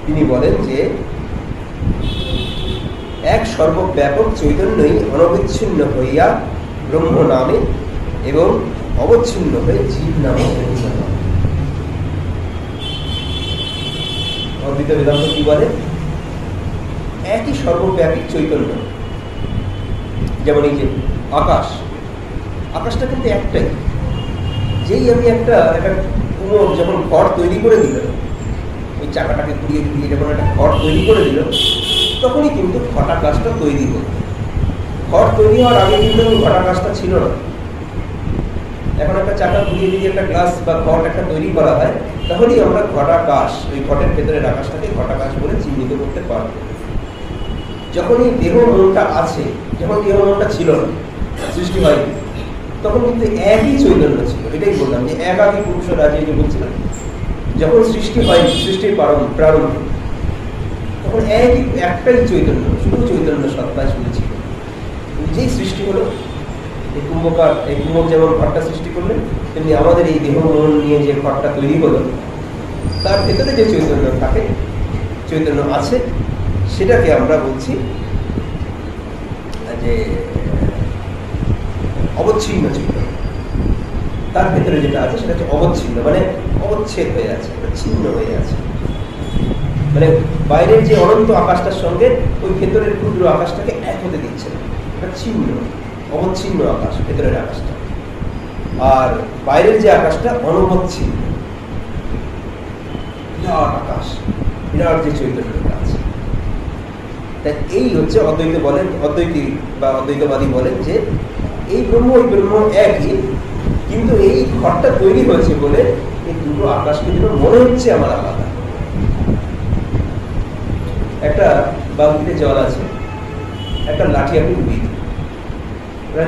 তিনি বলেন যে এক সর্বব্যাপক চৈতন্যই অনবিচ্ছিন্ন হইয়া ব্রহ্ম নামে এবং অবচ্ছিন্ন হয়ে জীব নামে। অদ্বৈত বেদান্ত কি বলে? একই সর্বব্যাপী চৈতন্য। যেমন এই যে আকাশ, আকাশটা কিন্তু একটাই। যেই আমি একটা কুমোর যখন ঘর তৈরি করে দিল, ওই চাকাটাকে ঘুরিয়ে ঘুরিয়ে যখন একটা ঘর তৈরি করে দিল, তখনই কিন্তু ঘটাকাশটা তৈরি হল। ঘর তৈরি হওয়ার আগে কিন্তু ঘটাকাশটা ছিল না। এখন একটা চাকা ঘুরিয়ে যদি একটা গ্লাস বা ঘট একটা তৈরি করা হয়, তাহলেই আমরা ঘটাকাশ, ওই ঘটের ভেতরের আকাশটাকে ঘটাকাশ বলে চিহ্নিত করতে পারব। যখন এই দেহ মনটা আছে, যখন দেহ মনটা ছিল না, সৃষ্টি হয়নি, তখন কিন্তু একই চৈতন্য ছিল। এটাই বললাম যে একাকী পুরুষ রাজে যে বলছিলাম, যখন সৃষ্টি হয়নি, সৃষ্টির প্রারম্ভে, তখন একটাই চৈতন্য, শুধু চৈতন্য সত্তা শুধু ছিল। যেই সৃষ্টি হলো, এই কুম্ভক যেমন ঘরটা সৃষ্টি করলেন, তেমনি আমাদের এই দেহ মন নিয়ে যে ঘরটা তৈরি হলো, তার ভেতরে যে চৈতন্য থাকে, চৈতন্য আছে, সেটাকে আমরা বলছি যে অবচ্ছিন্ন চৈতন্য। তার ভেতরে যেটা আছে সেটা হচ্ছে অবচ্ছিন্ন, মানে অবচ্ছেদ হয়ে আছে, ছিন্ন হয়ে আছে। মানে বাইরের যে অনন্ত আকাশটার সঙ্গে ওই ভেতরের ক্ষুদ্র আকাশটাকে এক হতে দিচ্ছে না, এটা ছিন্ন, অবচ্ছিন্ন আকাশ ভেতরের আকাশটা। আর বাইরের যে আকাশটা অনবচ্ছিন্ন, বিরাট আকাশ, বিরাট যে চৈতন্যটা আছে। তাই এই হচ্ছে অদ্বৈত বলেন, অদ্বৈতী বা অদ্বৈতবাদী বলেন যে এই ব্রহ্ম ওই ব্রহ্ম একই, কিন্তু এই ঘরটা তৈরি হয়েছে বলে এই দুটো আকাশকে যেন মনে হচ্ছে আমার আলাদা। একটা বালতিতে জল আছে, একটা লাঠি আপনি ডুবিয়ে দিন,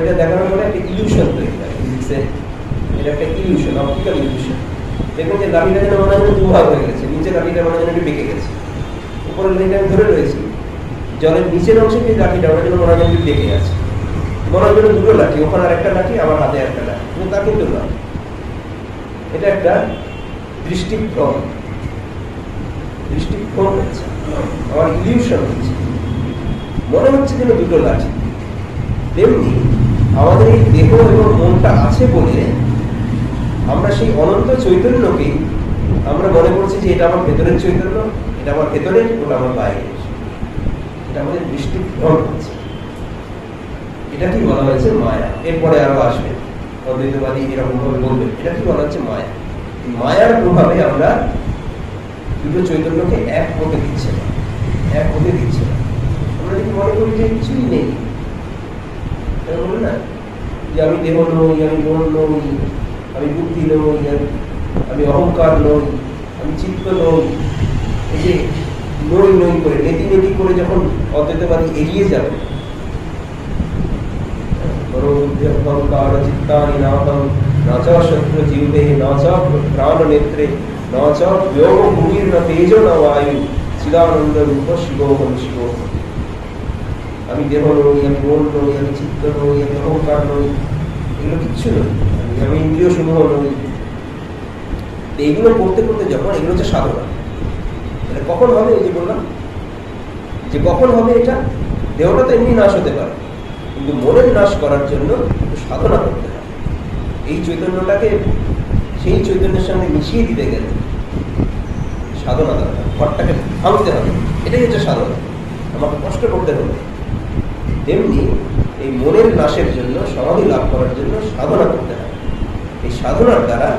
এটা দেখানোর পরে একটা ইলিউশন তৈরি হয় ফিজিক্সে। এটা একটা ইলিউশন, অপটিক্যাল ইলিউশন। দেখবেন যে লাঠিটা যেন মনে হয় দুভাগ হয়ে গেছে, নিচের লাঠিটা মনে হয় যেন বেঁকে গেছে, উপরের লাঠিটা আমি ধরে রয়েছি, জলের নিচের অংশে যে লাঠিটা ওটা যেন মনে হয় বেঁকে আছে, মনে হয় যেন দুটো লাঠি, ওখানে আর একটা লাঠি, আমার হাতে একটা লাঠি, কিন্তু তা কিন্তু নয়। এটা একটা দৃষ্টিভ্রম, দৃষ্টিভ্রম হচ্ছে, আমার ইলিউশন হচ্ছে, মনে হচ্ছে যেন দুটো লাঠি। তেমনি আমাদের এই দেহ এবং মনটা আছে বলে আমরা সেই অনন্ত চৈতন্যকে আমরা মনে করছি যে এটা আমার ভেতরের চৈতন্য, এটা আমার ভেতরের, ওটা আমার বাইরের। এটা আমাদের দৃষ্টি ভ্রম হচ্ছে। এটা কি বলা হয়েছে? মায়া। এরপরে আরো আসবে অদ্বৈতবাদী এরকম ভাবে বলবে এটা কি বলা হচ্ছে? মায়া। মায়ার প্রভাবে আমরা দুটো চৈতন্যকে এক হতে দিচ্ছে না, এক হতে দিচ্ছে না। আমরা যদি মনে করি যে কিছুই নেই, বলে না যে আমি দেহ নই, আমি মন নই, আমি বুদ্ধি নই, আমি অহংকার নই, আমি চিত্ত নই, এই যে নই নই করে নেতি নেতি করে যখন অদ্বৈতবাদী এগিয়ে যাবে, অহংকার চিত্তানি নাতম নাচ শত্রু জীবে নাচ প্রাণ নেত্রে নাচ যোগ ভূমির না তেজ না বায়ু চিদানন্দ রূপ শিবোহম শিবোহম। আমি দেহ নই, আমি মন নই, আমি চিত্ত নই, আমি অহংকার নই, এগুলো কিচ্ছু নই, আমি ইন্দ্রিয় সমূহ নই। এইগুলো করতে করতে যখন, এগুলো হচ্ছে সাধনা। এটা কখন হবে? এই যে বললাম যে কখন হবে এটা? দেহটা তো এমনি নাশ হতে পারে, কিন্তু মনের নাশ করার জন্য সাধনা করতে হবে। এই চৈতন্যটাকে সেই চৈতন্যের সঙ্গে মিশিয়ে দিতে গেলে সাধনা দরকার, ঘরটাকে ভাঙতে হবে। এটাই হচ্ছে সাধনা, আমাকে কষ্ট করতে হবে। তেমনি এই মনের নাশের জন্য, সমাধি লাভ করার জন্য সাধনা করতে হবে। এই সাধনার দ্বারা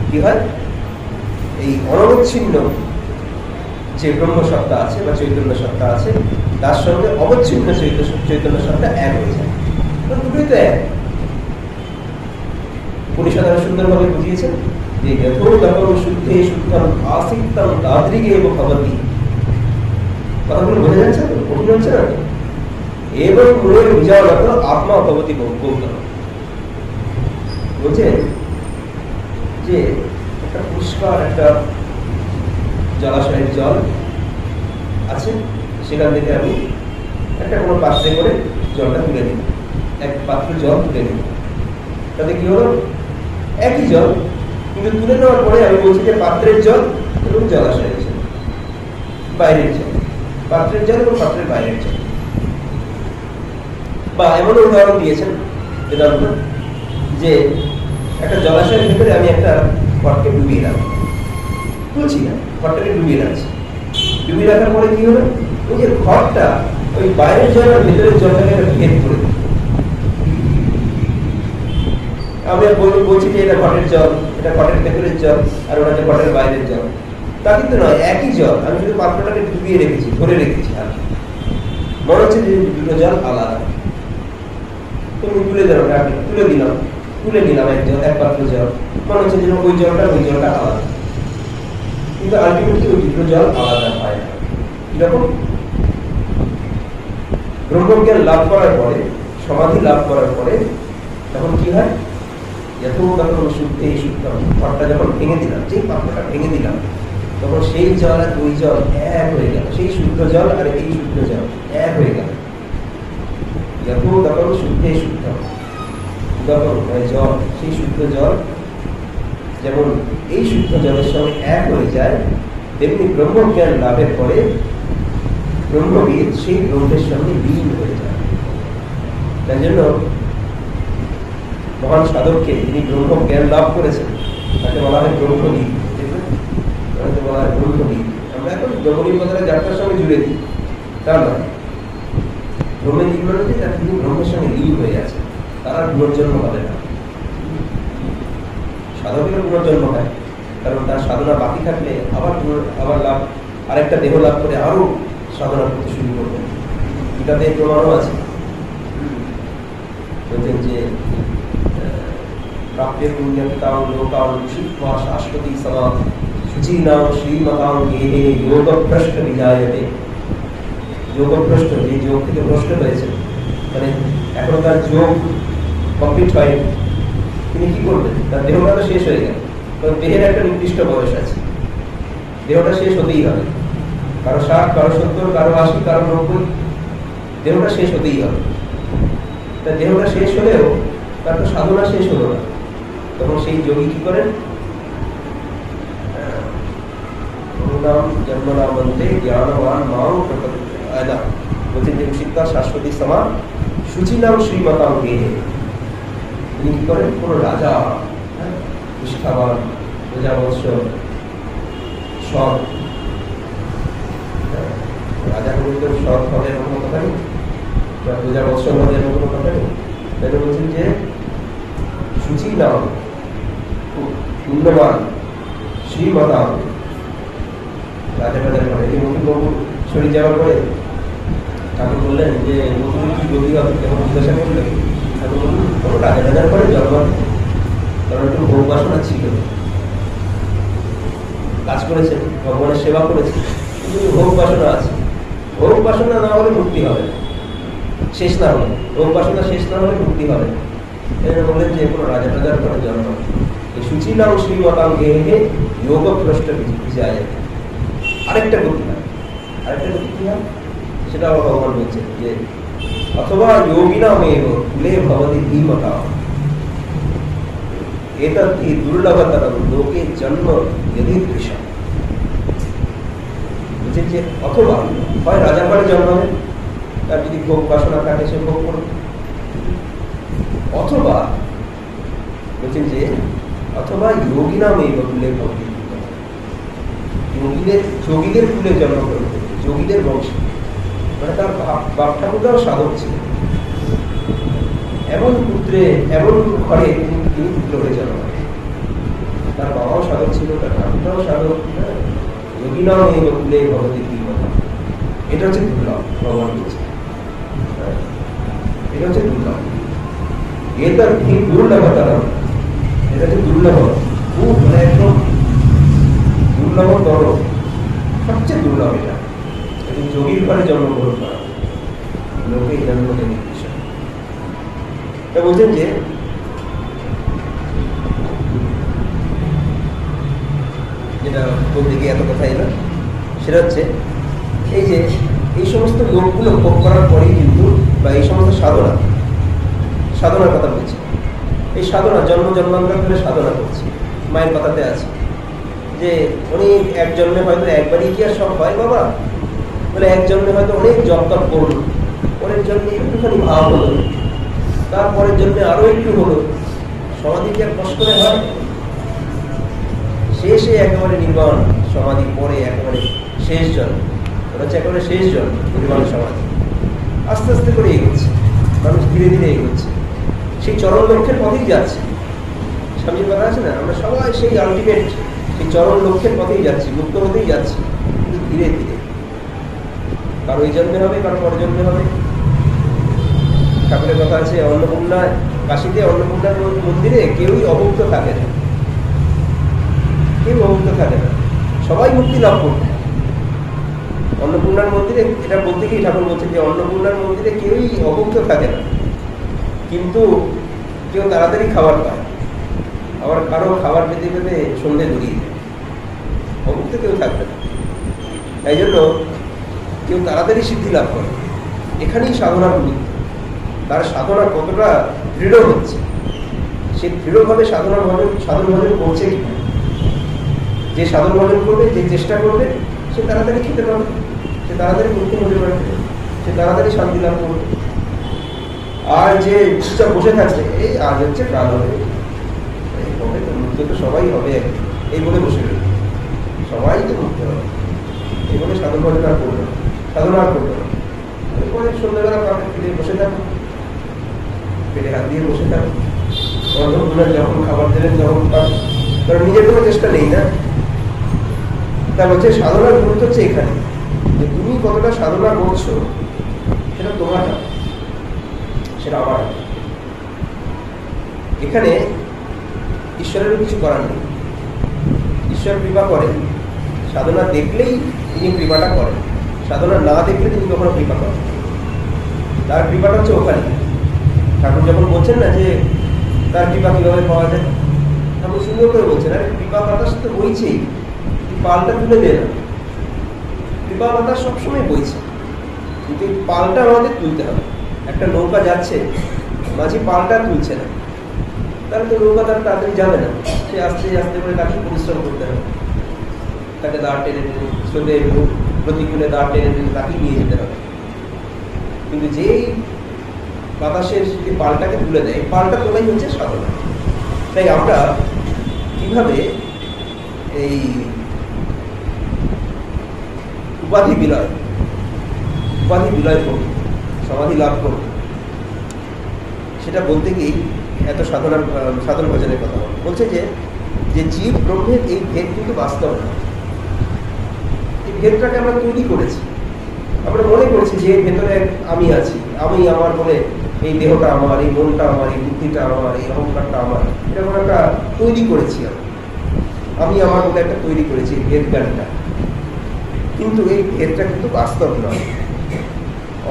কি হয়? এই অনবচ্ছিন্ন যে ব্রহ্মসত্তা আছে বা চৈতন্য সত্তা আছে, তার সঙ্গে অবচ্ছিন্ন চৈতন্য সত্তা এক হয়ে যায়। দুটোই তো এক। উপনিষদ আরো সুন্দরভাবে বুঝিয়েছেন যে যথোদকম শুদ্ধে শুদ্ধম আসিক্তম তাদ্রিগে এব ভবতি। কথাগুলো বোঝা যাচ্ছে তো? কঠিন হচ্ছে না? এবং মূলের বিজয়গত আত্মা ভবতি গৌতম। বলছেন যে একটা পরিষ্কার একটা জলাশয়ের জল আছে, সেখান থেকে আমি একটা কোনো পাত্রে করে জলটা তুলে নিই, এক পাত্র জল তুলে নিই। তাতে কি হলো? একই জল, কিন্তু তুলে নেওয়ার পরে আমি বলছি যে পাত্রের জল এবং জলাশয়ের জল, বাইরের জল, পাত্রের জল এবং পাত্রের বাইরের জল। বা এমন উদাহরণ দিয়েছেন বেদান্ত যে একটা জলাশয়ের ভিতরে আমি একটা ঘরকে ডুবিয়ে রাখবো, বলছি না, ঘরটাকে ডুবিয়ে রাখছি। ডুবিয়ে রাখার পরে কি হলো? ওই যে ঘরটা ওই বাইরের জল আর ভেতরের জলটাকে ভেদ করে দিল। আমি বলছি যে এটা ঘটের জল, এটা ঘটের ভেতরের জল, আর ওটা যে ঘটের বাইরের জল। তা কিন্তু নয়, একই জল, আমি শুধু পাত্রটাকে ডুবিয়ে রেখেছি, ধরে রেখেছি। আর মনে হচ্ছে যে দুটো জল আলাদা। তুমি তুলে দিলাম, তুলে নিলাম এক পাত্র জল, মনে হচ্ছে যেন ওই জলটা আলাদা, কিন্তু আলটিমেটলি ওই দুটো জল আলাদা হয় না। কিরকম? ব্রহ্মজ্ঞান লাভ করার পরে, সমাধি লাভ করার পরে তখন কি হয়? যখন শুদ্ধে শুদ্ধম, ঘরটা যখন ভেঙে দিলাম, যেই পাত্রটা ভেঙে দিলাম, তখন সেই জল আর ওই জল এক হয়ে গেল। সেই শুদ্ধ জল আর এই শুদ্ধ জল এক হয়ে গেল। তখন শুদ্ধে শুদ্ধম, যখন জল, সেই শুদ্ধ জল যেমন এই শুদ্ধ জলের সঙ্গে এক হয়ে যায়, তেমনি ব্রহ্মজ্ঞান লাভের পরে ব্রহ্মবিদ সেই ব্রহ্মের সঙ্গে লীন হয়ে যায়। তাই জন্য মহান সাধককে, যিনি ব্রহ্মজ্ঞান লাভ করেছেন, তাকে বলা হয় ব্রহ্মবিদ। বলা হয় ব্রহ্মবিদ। আমরা এখন ব্রহ্মবিদ কথাটা যাত্রার সঙ্গে জুড়ে দিই, তা নয়। ব্রহ্মের লীন মানে তিনি ব্রহ্মের সঙ্গে লীন হয়ে আছে, তারা পুনর্জন্ম হবে না। সাধকেরও পুনর্জন্ম হয়, কারণ তার সাধনা বাকি থাকলে আবার লাভ, আরেকটা দেহ লাভ করে আরো সাধনা করতে শুরু করবেন। এটাতে প্রমাণও আছে। বলছেন যে প্রাপ্য পুণ্যতাং লোকাং শিত্বা শাশ্বতী সমাধ শুচীনাং শ্রীমতাং গেহে যোগভ্রষ্ট বিজায়তে। যোগভ্রষ্ট, যে যোগ থেকে ভ্রষ্ট হয়েছে, মানে এখনো তার যোগ কমপ্লিট হয়নি, তিনি কি করবেন? তার দেহটা তো শেষ হয়ে গেল, কারণ দেহের একটা নির্দিষ্ট বয়স আছে, দেহটা শেষ হতেই হবে। কারো 60, কারো 70, কারো 80, কারো 90, দেহটা শেষ হতেই হবে। তার দেহটা শেষ হলেও তার তো সাধনা শেষ হলো না। তখন সেই যোগী কি করেন? জন্মনামন্তে জ্ঞানবান মাং আয়না, বলছেন যে শিক্ষা শাশ্বতী সমান শুচিনাম শ্রীমতাং গেহে। তিনি কি করেন? কোন রাজা, নিষ্ঠাবান, প্রজাবৎস, সৎ। রাজা কিন্তু সৎ হবে এমন কোনো কথা নেই, বা প্রজাবৎস হবে এমন কোনো কথা নেই। তাই বলছেন যে সুচি নাম, খুব পুণ্যবান, শ্রীমতা রাজা রাজার ঘরে। এই মধুবাবু শরীর যাওয়ার পরে ঠাকুর বললেন যে মধুর কি গতি হবে, কেমন জিজ্ঞাসা করলেন। ঠাকুর বললেন কোনো রাজা রাজার ঘরে জন্ম, কারণ একটু ভোগ বাসনা ছিল, কাজ করেছে, ভগবানের সেবা করেছে, কিন্তু ভোগ বাসনা আছে। ভোগ বাসনা না হলে মুক্তি হবে না, শেষ না হলে, ভোগ বাসনা শেষ না হলে মুক্তি হবে না। এটা বললেন যে কোনো রাজা রাজার ঘরে জন্ম, এই সুচিলাম শ্রীমতাম গেহে যোগ ভ্রষ্ট যায়। আরেকটা গতি হয়, আরেকটা গতি কি হয় সেটা আবার ভগবান বলছেন যে অথবা যোগিনামেব কুলে ভবতি ধীমতা এতদ্ হি দুর্লভতরম লোকে জন্ম যদি দৃশ্যম। বলছেন যে অথবা হয় রাজার ঘরে জন্ম হবে, তার যদি ভোগ বাসনা থাকে সে ভোগ করবে, অথবা বলছেন যে অথবা যোগিনামেব কুলে ভবতি, যোগীদের কুলে জন্মগ্রহণ করবে, যোগীদের বংশ। মানে তার বাপ ঠাকুরটাও সাধক ছিল, এমন পুত্রে এমন ঘরে তিনি পুত্র হয়ে জন্ম। তার বাবাও সাধক ছিল, তার ঠাকুরটাও সাধক। যোগিনাও এই কুলে ভগবতী কথা, এটা হচ্ছে দুর্লভ। ভগবান বলছে এটা হচ্ছে দুর্লভ। এটা ঠিক দুর্লভতা, এটা হচ্ছে দুর্লভ, খুব মানে একদম দুর্লভতর, সবচেয়ে দুর্লভ এটা। এবং যোগীর ঘরে জন্মগ্রহণ করা, লোকে জন্ম বিষয়। তা বলছেন যে যেটা বলতে গিয়ে এত কথা এলো, সেটা হচ্ছে এই যে এই সমস্ত লোকগুলো ভোগ করার পরেই কিন্তু, বা এই সমস্ত সাধনার কথা বলছি, এই সাধনা জন্ম জন্মান্তর ধরে সাধনা করছি। মায়ের কথাতে আছে যে অনেক এক জন্মে হয়তো একবারই কি আর সব হয় বাবা, বলে এক জন্মে হয়তো অনেক জপ তপ করলো, পরের জন্মে একটুখানি ভাব হলো, তারপরের জন্মে আরো একটু হলো, সমাধি কি আর কষ্ট করে হয়? শেষে একেবারে নির্বাণ সমাধি, পরে একেবারে শেষ জন্ম, ওটা হচ্ছে একেবারে শেষ জন্ম নির্বাণ সমাধি। আস্তে আস্তে করে এগোচ্ছে মানুষ, ধীরে ধীরে এগোচ্ছে, সেই চরম লক্ষ্যের পথেই যাচ্ছে। স্বামীর কথা আছে না, আমরা সবাই সেই আলটিমেট সেই চরম লক্ষ্যের পথেই যাচ্ছি, মুক্ত হতেই যাচ্ছি, কিন্তু ধীরে ধীরে। কারো এই জন্মে হবে, কারো পরের জন্মে হবে। ঠাকুরের কথা আছে অন্নপূর্ণা, কাশীতে অন্নপূর্ণার মন্দিরে কেউই অভুক্ত থাকে না, কেউ অভুক্ত থাকে না, সবাই মুক্তি লাভ করবে। অন্নপূর্ণার মন্দিরে, এটা বলতে গিয়ে ঠাকুর বলছেন যে অন্নপূর্ণার মন্দিরে কেউই অভুক্ত থাকে না, কিন্তু কেউ তাড়াতাড়ি খাবার পায়, আবার কারো খাবার পেতে পেতে সন্ধ্যে দূরিয়ে যায়, অভুক্ত কেউ থাকবে না। তাই জন্য কেউ তাড়াতাড়ি সিদ্ধি লাভ করে। এখানেই সাধনার গুরুত্ব, তার সাধনা কতটা দৃঢ় হচ্ছে, সে দৃঢ়ভাবে সাধন ভজন করছে কিনা। যে সাধন ভজন করবে, যে চেষ্টা করবে, সে তাড়াতাড়ি খেতে পারবে, সে তাড়াতাড়ি মুক্তি হতে পারবে, সে তাড়াতাড়ি শান্তি লাভ করবে। আর যে চুপচাপ বসে থাকছে, এই আজ হচ্ছে কাল হবে, এই হবে তো, মুক্ত তো সবাই হবে, এই বলে বসে রয়েছে, সবাই তো মুক্ত হবে, এই বলে সাধন ভজন আর করবে, সাধনা আর করবে না। এরপরে সন্ধ্যাবেলা কাপড় ফিরে বসে থাকো, পেটে হাত দিয়ে বসে থাকো, অন্নপূর্ণা যখন খাবার দেবেন তখন পাবে, কারণ নিজের কোনো চেষ্টা নেই না। তা হচ্ছে সাধনার গুরুত্ব হচ্ছে এখানে, যে তুমি কতটা সাধনা করছো সেটা তোমার না, সেটা আমার। এখানে ঈশ্বরেরও কিছু করার নেই, ঈশ্বর কৃপা করেন, সাধনা দেখলেই তিনি কৃপাটা করেন, সাধনা না দেখলে তিনি কখনো কৃপা করেন। তার কৃপাটা হচ্ছে ওখানে। ঠাকুর যখন বলছেন না যে তার কৃপা কিভাবে পাওয়া যায়, ঠাকুর সুন্দর করে বলছেন, আরে কৃপা বাতাস তো বইছেই, পালটা তুলে দে না। কৃপা বাতাস সবসময় বইছে, কিন্তু এই পালটা আমাদের তুলতে হবে। একটা নৌকা যাচ্ছে, মাঝি পালটা তুলছে না, তাহলে তো নৌকা তার তাড়াতাড়ি যাবে না, সে আস্তে আস্তে করে তাকে পরিশ্রম করতে হবে, তাকে দাঁড় টেনে টেনে স্রোতে প্রতিকূলে দাঁড় টেনে টেনে তাকে নিয়ে যেতে হবে। কিন্তু যেই বাতাসের পালটাকে তুলে দেয়, পালটা তোলাই হচ্ছে সাধনা। তাই আমরা কিভাবে এই উপাধি বিলয় করবে, সমাধি লাভ করবে, সেটা বলতে গিয়ে এত সাধন ভজনের কথা বলছে যে জীব ব্রহ্মের এই ভেদ কিন্তু বাস্তব না। এই ভেদটাকে আমরা তৈরি করেছি, আমরা মনে করছি যে ভেতরে আমি আছি, আমি আমার বলে এই দেহটা আমার, এই মনটা আমার, এই বুদ্ধিটা আমার, এই অহংকারটা আমার, এরকম একটা তৈরি করেছি। আমি আমার মধ্যে একটা তৈরি করেছি এই ভেদ জ্ঞানটা, কিন্তু এই ভেদটা কিন্তু বাস্তব নয়,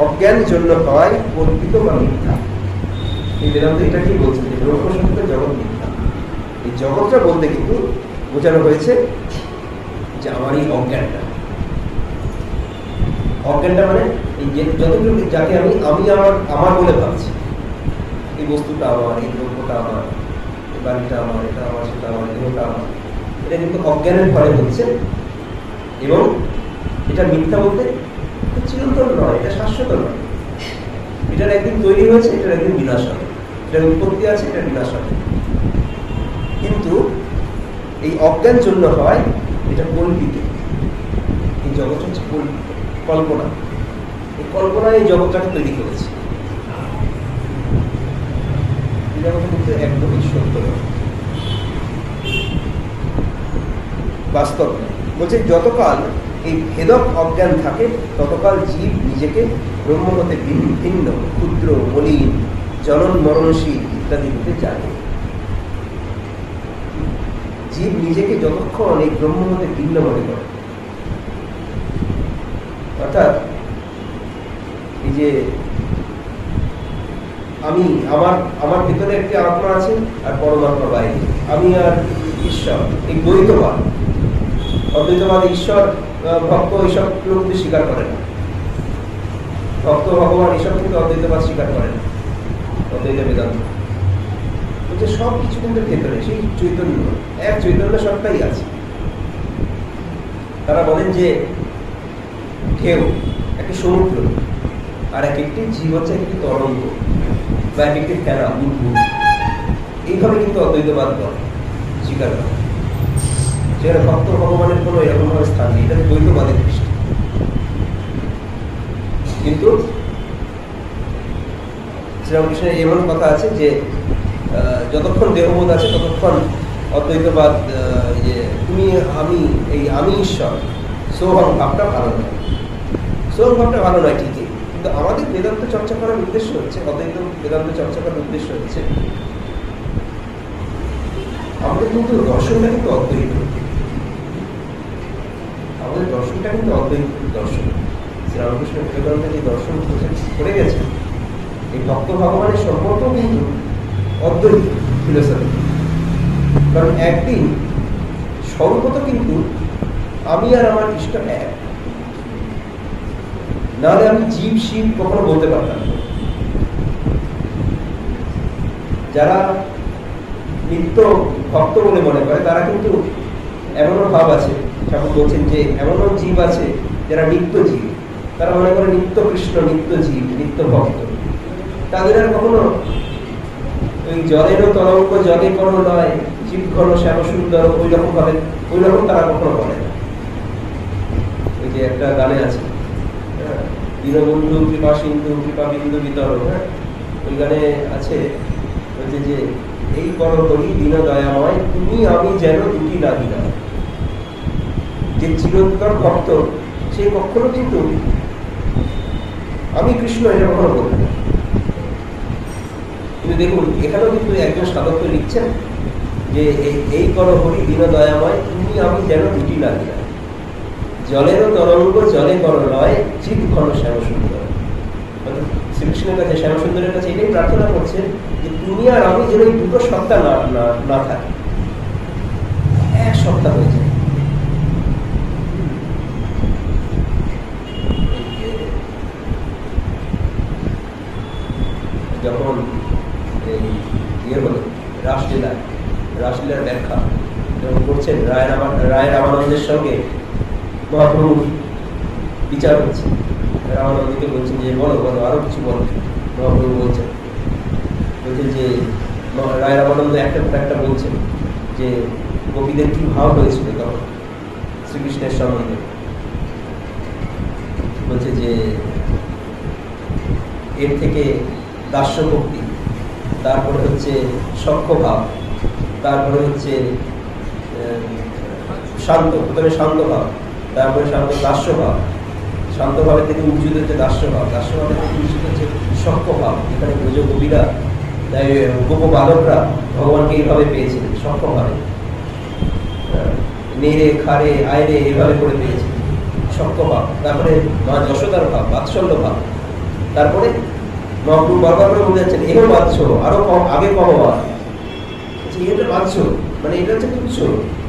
অজ্ঞান জন্য হয় কল্পিত বা মিথ্যা। এই বেদান্ত এটা কি বলছে যে ব্রহ্ম সত্য, জগৎ মিথ্যা। এই জগৎটা বলতে কিন্তু বোঝানো হয়েছে যে আমার এই অজ্ঞানটা মানে এই যতটুকু যাকে আমি আমার বলে ভাবছি, এই বস্তুটা আমার, এই দ্রব্যটা আমার, এই বাড়িটা আমার, এটা আমার, সেটা আমার, দেহটা আমার, এটা কিন্তু অজ্ঞানের ফলে হচ্ছে। এবং এটা মিথ্যা বলতে চিরন্তন নয়, এটা শাশ্বত নয়, এটার একদিন তৈরি হয়েছে, এটার একদিন বিনাশ হবে, এটার উৎপত্তি আছে, এটার বিনাশ হবে। কিন্তু এই অজ্ঞান জন্য হয় এটা কল্পিত। এই জগৎ হচ্ছে কল্পনা, এই কল্পনায় এই জগৎটাকে তৈরি করেছে। এই জগৎ কিন্তু একদমই সত্য নয়, বাস্তব নয়। বলছে যতকাল এই ভেদক অজ্ঞান থাকে ততকাল জীব নিজেকে ব্রহ্ম হতে ভিন্ন, ক্ষুদ্র, মলিন, জনন মরণশীল ইত্যাদি রূপে জানে। জীব নিজেকে যতক্ষণ এই ব্রহ্ম হতে ভিন্ন মনে করে, অর্থাৎ এই যে আমি আমার ভিতরে একটি আত্মা আছে আর পরমাত্মা বাইরে, আমি আর ঈশ্বর, এই দ্বৈতবাদ, অদ্বৈতবাদ, ঈশ্বর ভক্ত এইসব লোক স্বীকার করে না, ভক্ত ভগবান এসব কিন্তু অদ্বৈতবাদ স্বীকার করে না, অদ্বৈত বেদান্ত বলছে সব কিছু কিন্তু ভেতরে সেই চৈতন্য, এক চৈতন্য সবটাই আছে। তারা বলেন যে ঢেউ একটি সমুদ্র, আর এক একটি জীব হচ্ছে একটি তরঙ্গ বা এক একটি ফেনা, বুদবুদ, এইভাবে কিন্তু অদ্বৈতবাদ স্বীকার করে। সেখানে ভক্ত ভগবানের কোনো এরকম ভাবে স্থান নেই, এটা দ্বৈতবাদের দৃষ্টি। কিন্তু শ্রীরামকৃষ্ণের এমন কথা আছে যে যতক্ষণ দেহবোধ আছে ততক্ষণ অদ্বৈতবাদ, যে তুমি আমি ঈশ্বর, সোহং ভাবটা ভালো নয়, সোহং ভাবটা ভালো নয় ঠিকই, কিন্তু আমাদের বেদান্ত চর্চা করার উদ্দেশ্য হচ্ছে, অদ্বৈত বেদান্ত চর্চা করার উদ্দেশ্য হচ্ছে আমাদের কিন্তু দর্শনটা কিন্তু অদ্বৈত, আমাদের দর্শনটা কিন্তু অদ্বৈত দর্শন। শ্রীরামকৃষ্ণ বিবেকানন্দ যে দর্শন করে গেছেন, এই ভক্ত ভগবানের সম্পর্ক কিন্তু অদ্বৈত ফিলোসফি। কারণ একদিন সর্বত কিন্তু আমি আর আমার ইষ্ট এক, নাহলে আমি জীব শিব কখনো বলতে পারতাম না। যারা নিত্য ভক্ত বলে মনে করে তারা কিন্তু এমনও ভাব আছে, ঠাকুর বলছেন যে এমনও জীব আছে যারা নিত্য জীব, তারা মনে করে নিত্য কৃষ্ণ, নিত্য জীব, নিত্য ভক্ত। তাদের আর কখনো ওই জলেরও তরঙ্গ জলে কোনো নয়, জীব ঘন শ্যাম সুন্দর, ওই রকম তারা কখনো বলে না। ওই যে একটা গানে আছে, দীনবন্ধু কৃপা সিন্ধু কৃপা বিন্দু বিতর, হ্যাঁ, ওই গানে আছে বলছে যে এই করো করি দীন দয়াময়, তুমি আমি যেন দুটি লাগি না। যে চিরন্তন ভক্ত সে কখনো কিন্তু আমি কৃষ্ণ এটা কখনো বলবে না। কিন্তু দেখুন এখানেও কিন্তু একজন সাধক লিখছেন যে এই করো হরি দীন দয়াময়, তুমি আমি যেন দুটি লাগি না। জলেরও তরঙ্গ জলে করো লয়, জীব ঘন শ্যাম সুন্দর। শ্রীকৃষ্ণের কাছে, শ্যাম সুন্দরের কাছে এটাই প্রার্থনা করছেন যে তুমি আর আমি যেন এই দুটো সত্তা না থাকে, এক সত্তা হয়ে যায়। যখন হলো রাসলীলার ব্যাখ্যা যখন করছেন, রায় রামানন্দের সঙ্গে মহাপ্রভুর বিচার হচ্ছে, রামানন্দকে বলছেন যে বলো আরো কিছু বলো। মহাপ্রভু বলছেন যে রায় রামানন্দ একটা বলছেন যে গোপীদের কি ভাব হয়েছিল তখন শ্রীকৃষ্ণের সম্বন্ধে। বলছে যে এর থেকে দাস্য ভক্তি, তারপরে হচ্ছে সখ্য ভাব, তারপরে হচ্ছে শান্ত, প্রথমে শান্ত ভাব, তারপরে শান্ত দাস্য ভাব, শান্ত ভাবের থেকে উজ্জুত হচ্ছে দাস্য ভাব, দাস্য ভাবের থেকে উজ্জুত হচ্ছে সখ্য ভাব। এখানে ব্রজ গোপীরা, গোপ বালকরা ভগবানকে এইভাবে পেয়েছিলেন, সখ্য ভাবে, নেড়ে খাড়ে আয়রে এভাবে করে পেয়েছিলেন, সখ্য ভাব। তারপরে মা যশোদার ভাব, বাৎসল্য ভাব। তারপরে মহাপ্রভু বারবার করে বলে যাচ্ছেন, এও বাচ্চ, আরো কম, আগে কম হওয়া, এটা বাচ্চ, মানে এটা হচ্ছে তুচ্ছ,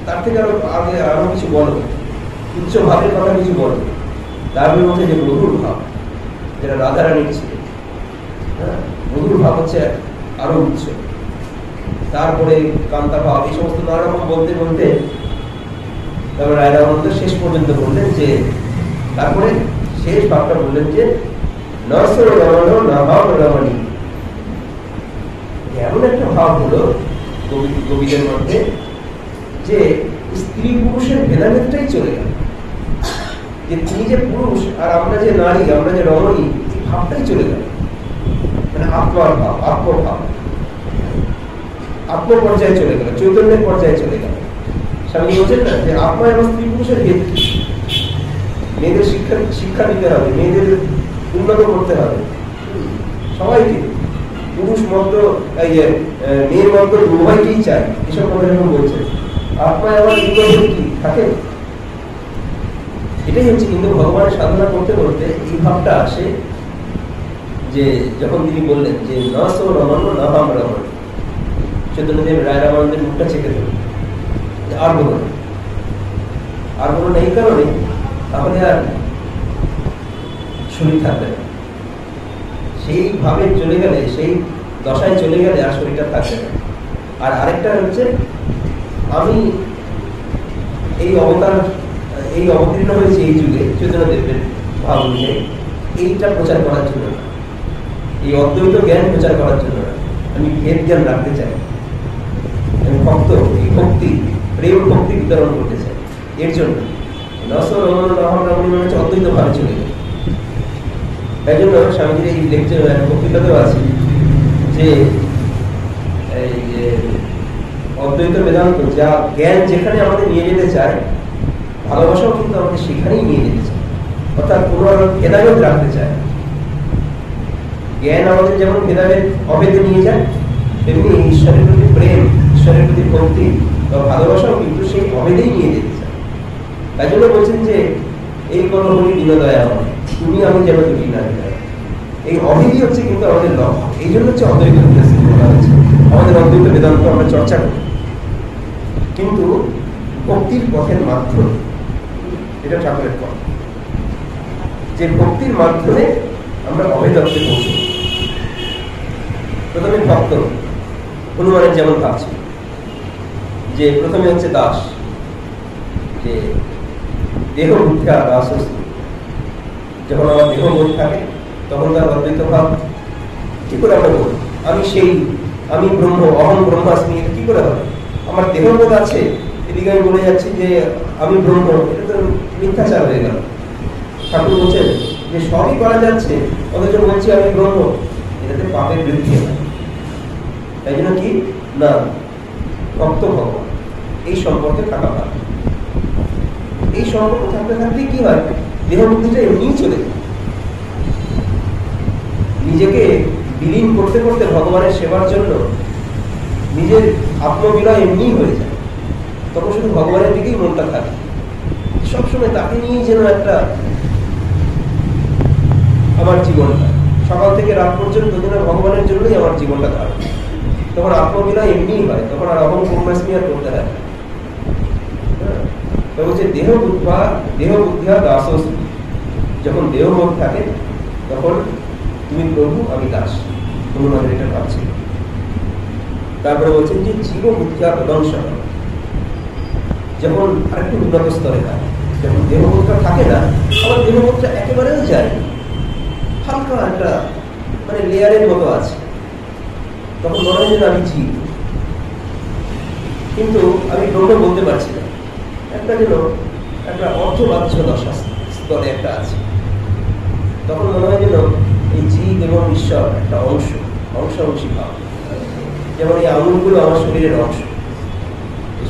তার থেকে আরো আগে আরো কিছু বলো, তুচ্ছ ভাবের কথা কিছু বলো। তারপরে বলছে যে মধুর ভাব, যেটা রাধারানীর ছিল, হ্যাঁ, মধুর ভাব হচ্ছে আরো উচ্চ। তারপরে কান্তা ভাব, এই সমস্ত নানা রকম বলতে বলতে তারপরে রায় রামানন্দ শেষ পর্যন্ত বললেন যে, তারপরে শেষ ভাবটা বললেন যে নসর রমণ নভাব রমণী। এমন একটা ভাব হলো কবিদের মধ্যে যে স্ত্রী পুরুষের ভেদাভেদটাই চলে গেল, যে তিনি যে পুরুষ আর আমরা যে নারী, আমরা যে রমণী, এই ভাবটাই চলে গেল। মানে আত্মার ভাব, আত্মভাব, আত্ম পর্যায়ে চলে গেল, চৈতন্যের পর্যায়ে চলে গেল। স্বামী বলছেন না যে আত্মা এবং স্ত্রী পুরুষের ভেদ, মেয়েদের শিক্ষা দিতে হবে, মেয়েদের উন্নত করতে হবে সবাইকে, পুরুষ মন্ত্র মেয়ের মন্ত্র উভয়কেই চাই, এসব কথা যখন বলছে, আত্মা আবার কি থাকে, এটাই হচ্ছে। কিন্তু ভগবানের সাধনা করতে করতে এই ভাবটা আসে যে যখন তিনি বললেন যে নস রমণ নভাম রমণ, চৈতন্যদেব রায় রামানন্দের মুখটা চেপে দেবেন, আর বলো না, আর বলো না, এই কারণে তাহলে আর শরীর থাকবে না, সেইভাবে চলে গেলে, সেই দশায় চলে গেলে আর শরীরটা থাকবে না। আর আরেকটা হচ্ছে, আমি এই অবতার, এই অবতীর্ণ হয়েছে এই যুগে চৈতন্যদেবের ভাব অনুযায়ী, এইটা প্রচার করার জন্য না, এই অদ্বৈত জ্ঞান প্রচার করার জন্য না, আমি ভেদ জ্ঞান রাখতে চাই, আমি ভক্ত, এই ভক্তি, প্রেম ভক্তি বিতরণ করতে চাই। এর জন্য নসর রমণ রহমান রমণী মনে হচ্ছে অদ্বৈত ভাবে চলে গেল। তাই জন্য স্বামীজির এই লেকচার বক্তৃতাতেও আছে যে অদ্বৈত বেদান্ত যা জ্ঞান যেখানে আমাদের নিয়ে যেতে চায়, ভালোবাসাও কিন্তু আমাদের সেখানেই নিয়ে যেতে চায়, অর্থাৎ কোনো ভেদাভেদ রাখতে চায়। জ্ঞান আমাদের যেমন ভেদাভেদ অভেদে নিয়ে যায়, তেমনি ঈশ্বরের প্রতি প্রেম, ঈশ্বরের প্রতি ভক্তি বা ভালোবাসাও কিন্তু সেই অভেদেই নিয়ে যেতে চায়। তাই জন্য বলছেন যে এই কোনো হলি দীনদয়া হবে, তুমি আমি যেন দুটি না যায়, এই অভেদই হচ্ছে কিন্তু আমাদের লক্ষ্য। এই জন্য হচ্ছে অদ্বৈত বলা হয়েছে, আমাদের অদ্বৈত বেদান্ত আমরা চর্চা করি, কিন্তু ভক্তির পথের মাধ্যমে, এটা ঠাকুরের পথ, যে ভক্তির মাধ্যমে আমরা অভেদত্বে পৌঁছব। প্রথমে ভক্ত হনুমানের যেমন ভাবছি যে প্রথমে হচ্ছে দাস, যে দেহ বুদ্ধিয়া দাস, যখন আমার দেহ বোধ থাকে তখন তার অদ্বৈত ভাব কি করে আমরা বলবো, আমি সেই, আমি ব্রহ্ম, অহম ব্রহ্মাস্মি, এটা কি করে হবে? আমার দেহবোধ আছে, এদিকে আমি বলে যাচ্ছি যে আমি ব্রহ্ম, এটা তো মিথ্যাচার হয়ে গেল। ঠাকুর বলছেন যে সবই করা যাচ্ছে, অথচ বলছি আমি ব্রহ্ম, এটাতে পাপের বৃদ্ধি হয়। তাই জন্য কি না, ভক্ত ভগবান এই সম্পর্কে থাকা ভালো। এই সম্পর্ক থাকতে থাকতে কি হয়, দেহ বুদ্ধিটা এমনিই চলে যায়, নিজেকে বিলীন করতে করতে ভগবানের সেবার জন্য নিজের আত্মবিলয় এমনিই হয়ে যায়। তখন শুধু ভগবানের দিকেই মনটা থাকে, সবসময় তাকে নিয়েই যেন একটা আমার জীবনটা, সকাল থেকে রাত পর্যন্ত যেন ভগবানের জন্যই আমার জীবনটা থাকে। তখন আত্মবিলয় এমনিই হয়, তখন আর অহম ব্রহ্মাস্মি আর করতে হয়। বলছে দেহ বুদ্ধিয়া দাস, যখন দেহবোধ থাকে তখন তুমি প্রভু, আমি দাস, হনুমানের এটা ভাবছি। তারপরে বলছেন যে জীব বুদ্ধিয়া বদংশ, যখন আরেকটু উন্নত স্তরে থাকে, যখন দেহবোধটা থাকে না, আমার দেহবোধটা একেবারেও যায়, হালকা একটা মানে লেয়ারের মতো আছে, তখন মনে হয় যেন আমি জীব। কিন্তু আমি ব্রহ্ম বলতে পারছি না, একটা যেন একটা অর্থবাচ্য দশা স্তরে একটা আছে। তখন মনে হয় যেন এই জীব এবং ঈশ্বর একটা অংশাংশী ভাব। যেমন এই আঙুলগুলো আমার শরীরের অংশ,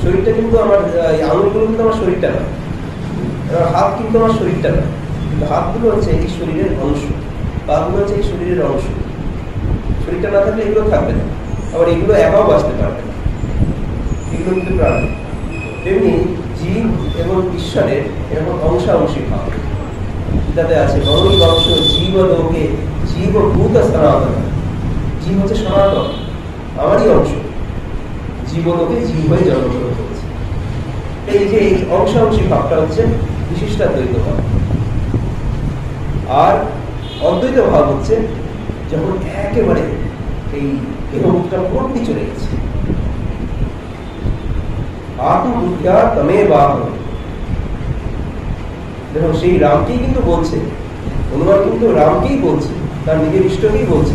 শরীরটা কিন্তু আমার, এই আঙুলগুলো কিন্তু আমার শরীরটা না, হাত কিন্তু আমার শরীরটা না, কিন্তু হাতগুলো হচ্ছে এই শরীরের অংশ, পাগুলো হচ্ছে এই শরীরের অংশ। শরীরটা না থাকলে এগুলো থাকবে না, আবার এগুলো একাও বাঁচতে পারবে না, এগুলো কিন্তু প্রাণ। তেমনি জীব এবং ঈশ্বরের এরকম অংশাংশী ভাব যাতে আছে। বরং অংশ জীব লোকে জীব ভূত সনাতন, জীব হচ্ছে সনাতন, আমারই অংশ, জীবলোকে জীব হয়ে জন্মগ্রহণ করেছে। এই যে এই অংশাংশী ভাবটা হচ্ছে বিশিষ্টাদ্বৈত ভাব। আর অদ্বৈত ভাব হচ্ছে যখন একেবারে এই দেহমুখটা পুরোপুরি চলে গেছে। আত্মবুদ্ধিয়া তমে বাহ, দেখুন সেই রামকেই কিন্তু বলছে, হনুমান কিন্তু রামকেই বলছে, তার নিজের ইষ্টকেই বলছে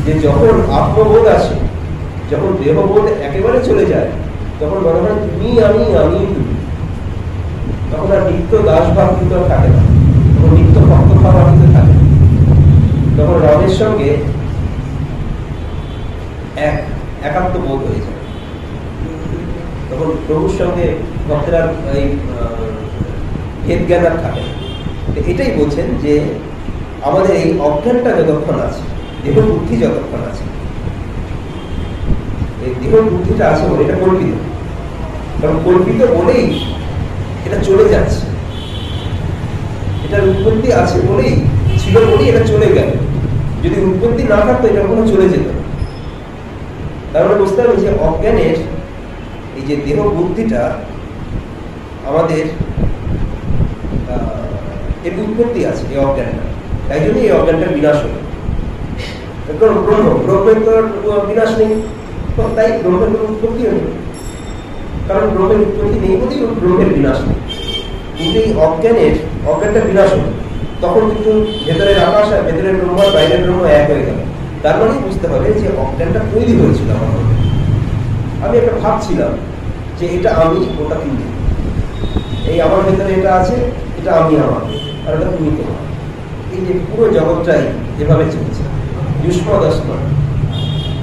যে যখন আত্মবোধ আসে, যখন দেহবোধ একেবারে চলে যায়, তখন মনে হয় তুমি আমি, আমি তুমি। তখন আর নিত্য দাসভাব কিন্তু আর থাকে না, তখন নিত্য ভক্তভাব আর কিন্তু থাকে। তখন রামের সঙ্গে একাত্ম বোধ হয়ে যায়, তখন প্রভুর সঙ্গে ভক্তের আর এই ভেদ জ্ঞান আর থাকে। এটাই বলছেন যে আমাদের এই অজ্ঞানটা যতক্ষণ আছে, দেহ বুদ্ধি যতক্ষণ আছে, এই দেহ বুদ্ধিটা আছে বলে এটা কল্পিত, কারণ কল্পিত বলেই এটা চলে যাচ্ছে, এটার উৎপত্তি আছে বলেই, ছিল বলেই এটা চলে গেল। যদি উৎপত্তি না থাকতো এটা কখনো চলে যেত। তার মানে বুঝতে হবে যে অজ্ঞানের এই যে দেহ বুদ্ধিটা আমাদের এর উৎপত্তি আছে, এই অজ্ঞানটা, তাই জন্য এই অজ্ঞানটা বিনাশ হলো। ব্রহ্মের তো বিনাশ নেই, তাই ব্রহ্মের কোনো উৎপত্তি হলো, কারণ ব্রহ্মের উৎপত্তি নেই বলেই ব্রহ্মের বিনাশ নেই। কিন্তু এই অজ্ঞানটা বিনাশ হলো, তখন কিন্তু ভেতরের আকাশ আর ভেতরের ব্রহ্ম আর বাইরের ব্রহ্ম এক হয়ে গেল। তার মানে বুঝতে হবে যে অজ্ঞানটা তৈরি হয়েছিল আমার মধ্যে। আমি একটা ভাবছিলাম যে এটা আমি, ওটা তুমি, এই আমার ভেতরে এটা আছে, এটা আমি আমার, আর এটা তুমি তোমার। এই যে পুরো জগৎটাই এভাবে চলছে, যুষ্মদস্মা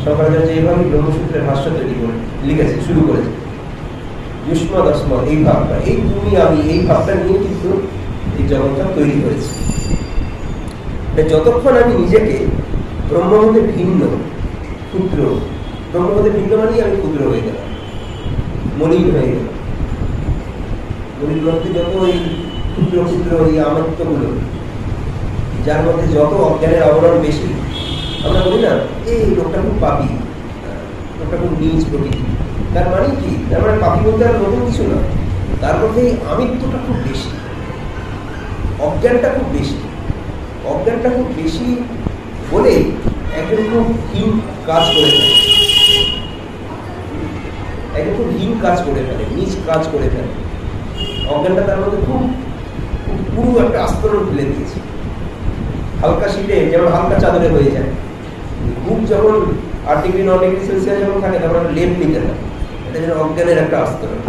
শঙ্করাচার্য এইভাবে ব্রহ্মসূত্রের ভাষ্য তৈরি করে লিখেছে, শুরু করেছে। যুষ্মদস্মা এই ভাবটা, এই তুমি আমি, এই ভাবটা নিয়ে কিন্তু এই জগৎটা তৈরি হয়েছে। যতক্ষণ আমি নিজেকে ব্রহ্ম হতে ভিন্ন, ক্ষুদ্র, ব্রহ্ম হতে ভিন্ন মানেই আমি ক্ষুদ্র হয়ে গেলাম, মলিন হয়ে গেলাম। মলিন মধ্যে যত এই ক্ষুদ্র ক্ষুদ্র এই আমত্বগুলো, যার মধ্যে যত অজ্ঞানের আবরণ বেশি, আমরা বলি না এই লোকটা খুব পাপী, লোকটা খুব নীচ প্রকৃতি। তার মানে কি? তার মানে পাপী বলতে আর নতুন কিছু না, তার মধ্যে এই আমিত্বটা খুব বেশি, অজ্ঞানটা খুব বেশি। অজ্ঞানটা খুব বেশি বলে একজন খুব হীন কাজ করে ফেলে, একজন খুব হীন কাজ করে ফেলে, নিজ কাজ করে ফেলে। অজ্ঞানটা তার মধ্যে খুব পুরো একটা আস্তরণ ফেলে দিয়েছে। হালকা শীতে যেমন হালকা চাদরে হয়ে যায়, খুব যখন 8 ডিগ্রি 9 ডিগ্রি সেলসিয়াস যখন থাকে তখন একটা লেপ নিতে হয়, এটা যেন অজ্ঞানের একটা আস্তরণ।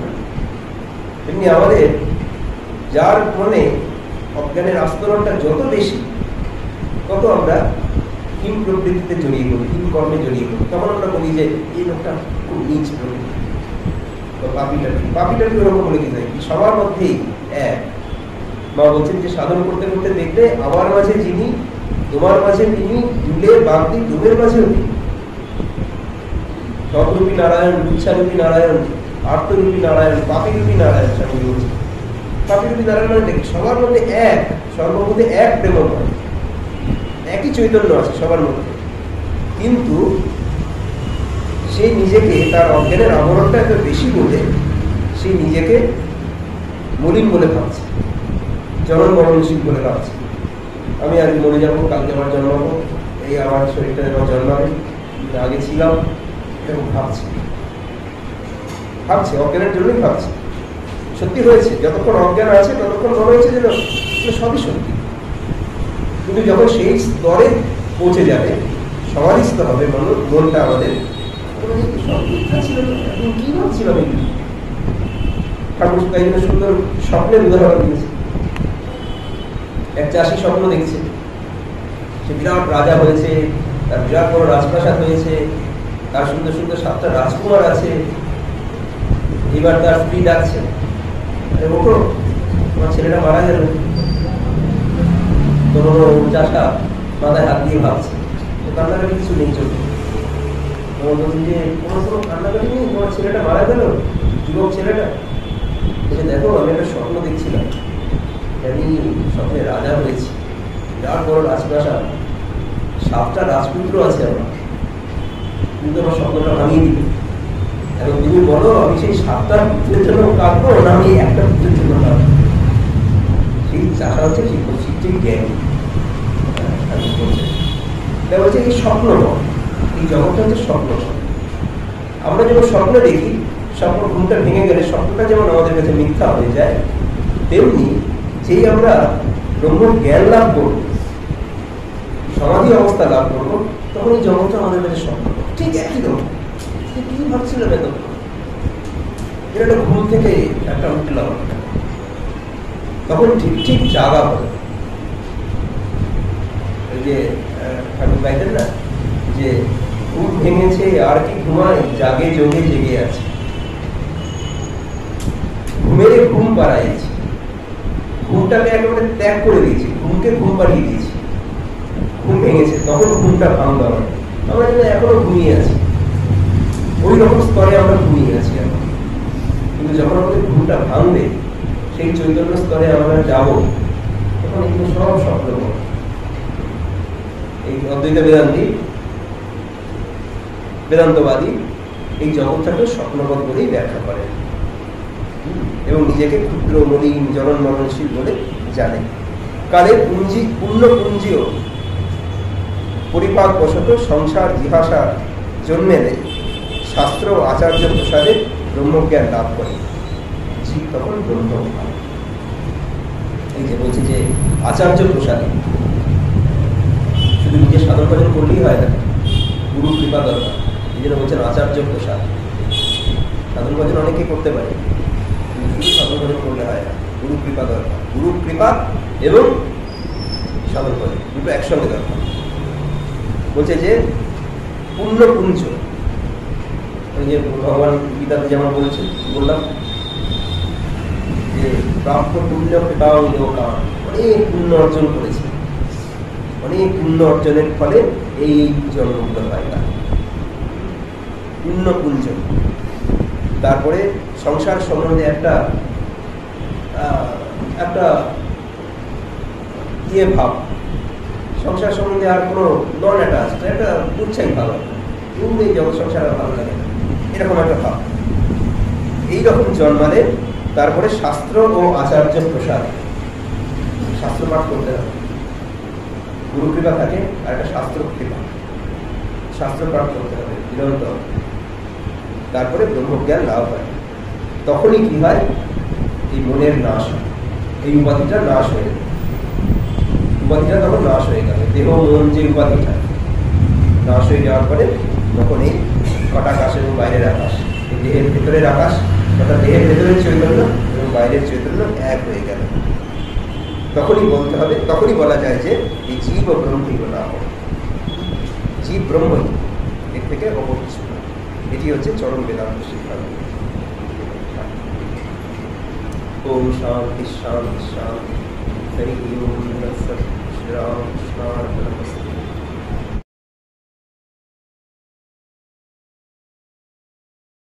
তেমনি আমাদের যার মনে অজ্ঞানের আস্তরণটা যত বেশি, তত আমরা হীন প্রবৃত্তিতে জড়িয়ে পড়ি, হীন কর্মে জড়িয়ে পড়ি। তখন আমরা বলি যে এই লোকটা খুব নিচ প্রকৃতি, পাপিটাকে ওরকম বলে দিতে হয়। সবার মধ্যেই এক। মা বলছেন যে সাধন করতে করতে দেখলে আমার মাঝে যিনি, তোমার মাঝে তিনি, দুলে বাগদি ডুবের মাঝেও তিনি। সবরূপী নারায়ণ, ইচ্ছারূপী নারায়ণ, আত্মরূপী নারায়ণ, পাপিরূপী নারায়ণ। স্বামী বলছেন পাপিরূপী নারায়ণ মানে দেখি সবার মধ্যে এক, সর্বমধ্যে এক প্রেমময়, একই চৈতন্য আছে সবার মধ্যে। কিন্তু সে নিজেকে, তার অজ্ঞানের আবরণটা এত বেশি বলে সে নিজেকে মলিন বলে ভাবছে, জনন মরণশীল বলে ভাবছে। আমি আজ মরে যাবো, কালকে আমার জন্মাবো, এই আমার শরীরটা আমার জন্মাবে, আগে ছিলাম, এরকম ভাবছে। অজ্ঞানের জন্যই ভাবছে। সত্যি হয়েছে, যতক্ষণ অজ্ঞান আছে ততক্ষণ মনে হয়েছে যেন সবই সত্যি। কিন্তু যখন সেই স্তরে পৌঁছে যাবে, সমাধিস্থ হবে মনটা আমাদের, সব মিথ্যা ছিল, এখন কি ভাবছিলাম এগুলো। ঠাকুর তাই জন্য সুন্দর স্বপ্নের উদাহরণ দিয়েছে। এক চাষি স্বপ্ন দেখছে, সে বিরাট রাজা হয়েছে, তার বিরাট বড় রাজপ্রাসাদ হয়েছে, তার সুন্দর সুন্দর 7টা রাজকুমার আছে। এবার তার স্ত্রী ডাকছে, ওঠো, তোমার ছেলেটা মারা গেল। তোর চাষা মাথায় হাত দিয়ে ভাবছে, কান্নাকাটি কিছু নেই চোখে। তোমার বলছি যে কোনো কান্নাকাটি নেই, তোমার ছেলেটা মারা গেল, যুবক ছেলেটা। বলছে দেখো, আমি একটা স্বপ্ন দেখছিলাম, আমি স্বপ্নে রাজা হয়েছি, বিরাট বড় রাজপ্রাসাদ, 7টা রাজপুত্র আছে আমার, কিন্তু আমার স্বপ্নটা ভাঙিয়ে দিবে। এখন তুমি বলো, আমি সেই 7টা পুত্রের জন্য কাঁদবো না আমি একটা পুত্রের জন্য কাঁদবো? সেই চাষা হচ্ছে ঠিক জ্ঞানী বলছে। তাই বলছে এই স্বপ্ন নয়, এই জগৎটা হচ্ছে স্বপ্ন। আমরা যখন স্বপ্ন দেখি, স্বপ্ন ঘুমটা ভেঙে গেলে স্বপ্নটা যেমন আমাদের কাছে মিথ্যা হয়ে যায়, তেমনি যেই আমরা ব্রহ্ম জ্ঞান লাভ করবো, সমাধি অবস্থা লাভ করবো, তখন এই জগৎটা আমাদের কাছে স্বপ্ন ঠিক একই রকম। কি ভাবছিলাম এত, এটা ঘুম থেকে একটা উঠলাম, তখন ঠিক জাগা হবে। ওই যে ঠাকুর গাইতেন না, যে ঘুম ভেঙেছে আর কি ঘুমায়, জাগে যোগে জেগে আছে, ঘুমের ঘুম বাড়াইছি, ঘুমটাকে একেবারে ত্যাগ করে দিয়েছি, ঘুমকে ঘুম বাড়িয়ে দিয়েছি। ঘুম ভেঙেছে, তখন ঘুমটা ভাঙবে আমার, আমরা যেন এখনো ঘুমিয়ে আছি, ওই রকম স্তরে আমরা ঘুমিয়ে আছি এখন। কিন্তু যখন আমাদের ঘুমটা ভাঙবে, সেই চৈতন্য স্তরে আমরা যাব, তখন এগুলো সব স্বপ্ন। এই অদ্বৈত বেদান্তবাদী এই জগৎটাকে স্বপ্নবৎ বলেই ব্যাখ্যা করেন এবং নিজেকে ক্ষুদ্র মলিন জনন মরণশীল বলে জানে। কালে পূর্ণ পুঞ্জিও পরিপাক বশত সংসার জিহাসা জন্মে নেয়, শাস্ত্র ও আচার্য প্রসাদে ব্রহ্মজ্ঞান লাভ করে, জীব তখন ব্রহ্ম। এই যে বলছে যে আচার্য প্রসাদে, শুধু নিজে সাধন ভজন করলেই হয় না, গুরু কৃপা দরকার। এই জন্য বলছেন আচার্য প্রসাদ। সাধন ভজন অনেকে করতে পারে, শুধু সাধন ভজন করলে হয় না, গুরু কৃপা দরকার। গুরু কৃপা এবং সাধন ভজন দুটো একসঙ্গে দরকার। বলছে যে পূর্ণ পুঞ্জ, ওই যে ভগবান গীতাতে যেমন বলছে, বললাম যে প্রাপ্ত পুণ্য কৃপাও লোকান, অনেক পুণ্য অর্জন করেছে, অনেক পুণ্য অর্জনের ফলে এই জন্মগুলো হয় না, পুণ্য পুঞ্জ। তারপরে সংসার সম্বন্ধে একটা ইয়ে ভাব, সংসার সম্বন্ধে আর কোনো নন অ্যাটাচড, একটা উৎসাহী ভাব, এই জগৎ সংসার ভালো লাগে না, এরকম একটা ভাব। এইরকম জন্মালে তারপরে শাস্ত্র ও আচার্য প্রসাদ, শাস্ত্র পাঠ করতে হবে, গুরু কৃপা থাকে আর একটা শাস্ত্র কৃপা, শাস্ত্র পাঠ করতে হবে নিরন্তর, তারপরে ব্রহ্মজ্ঞান লাভ হয়। তখনই কি হয়, এই মনের নাশ হয়, এই উপাধিটা নাশ হয়ে যাবে, উপাধিটা তখন নাশ হয়ে গেল, দেহ মন যে উপাধিটা নাশ হয়ে যাওয়ার পরে তখন এই ঘটাকাশ এবং বাইরের আকাশ, এই দেহের ভেতরের আকাশ অর্থাৎ দেহের ভেতরের চৈতন্য এবং বাইরের চৈতন্য এক হয়ে গেল। তখনই বলতে হবে, তখনই বলা যায় যে এই জীব ও ব্রহ্মই না হয়, জীব ব্রহ্মই, এর থেকে অপর কিছু না। এটি হচ্ছে চরম বেদান্ত সিদ্ধান্ত। ওম শান্তি শান্তি শান্তি। হরি ওম তৎসৎ। শ্রী রাম কৃষ্ণ।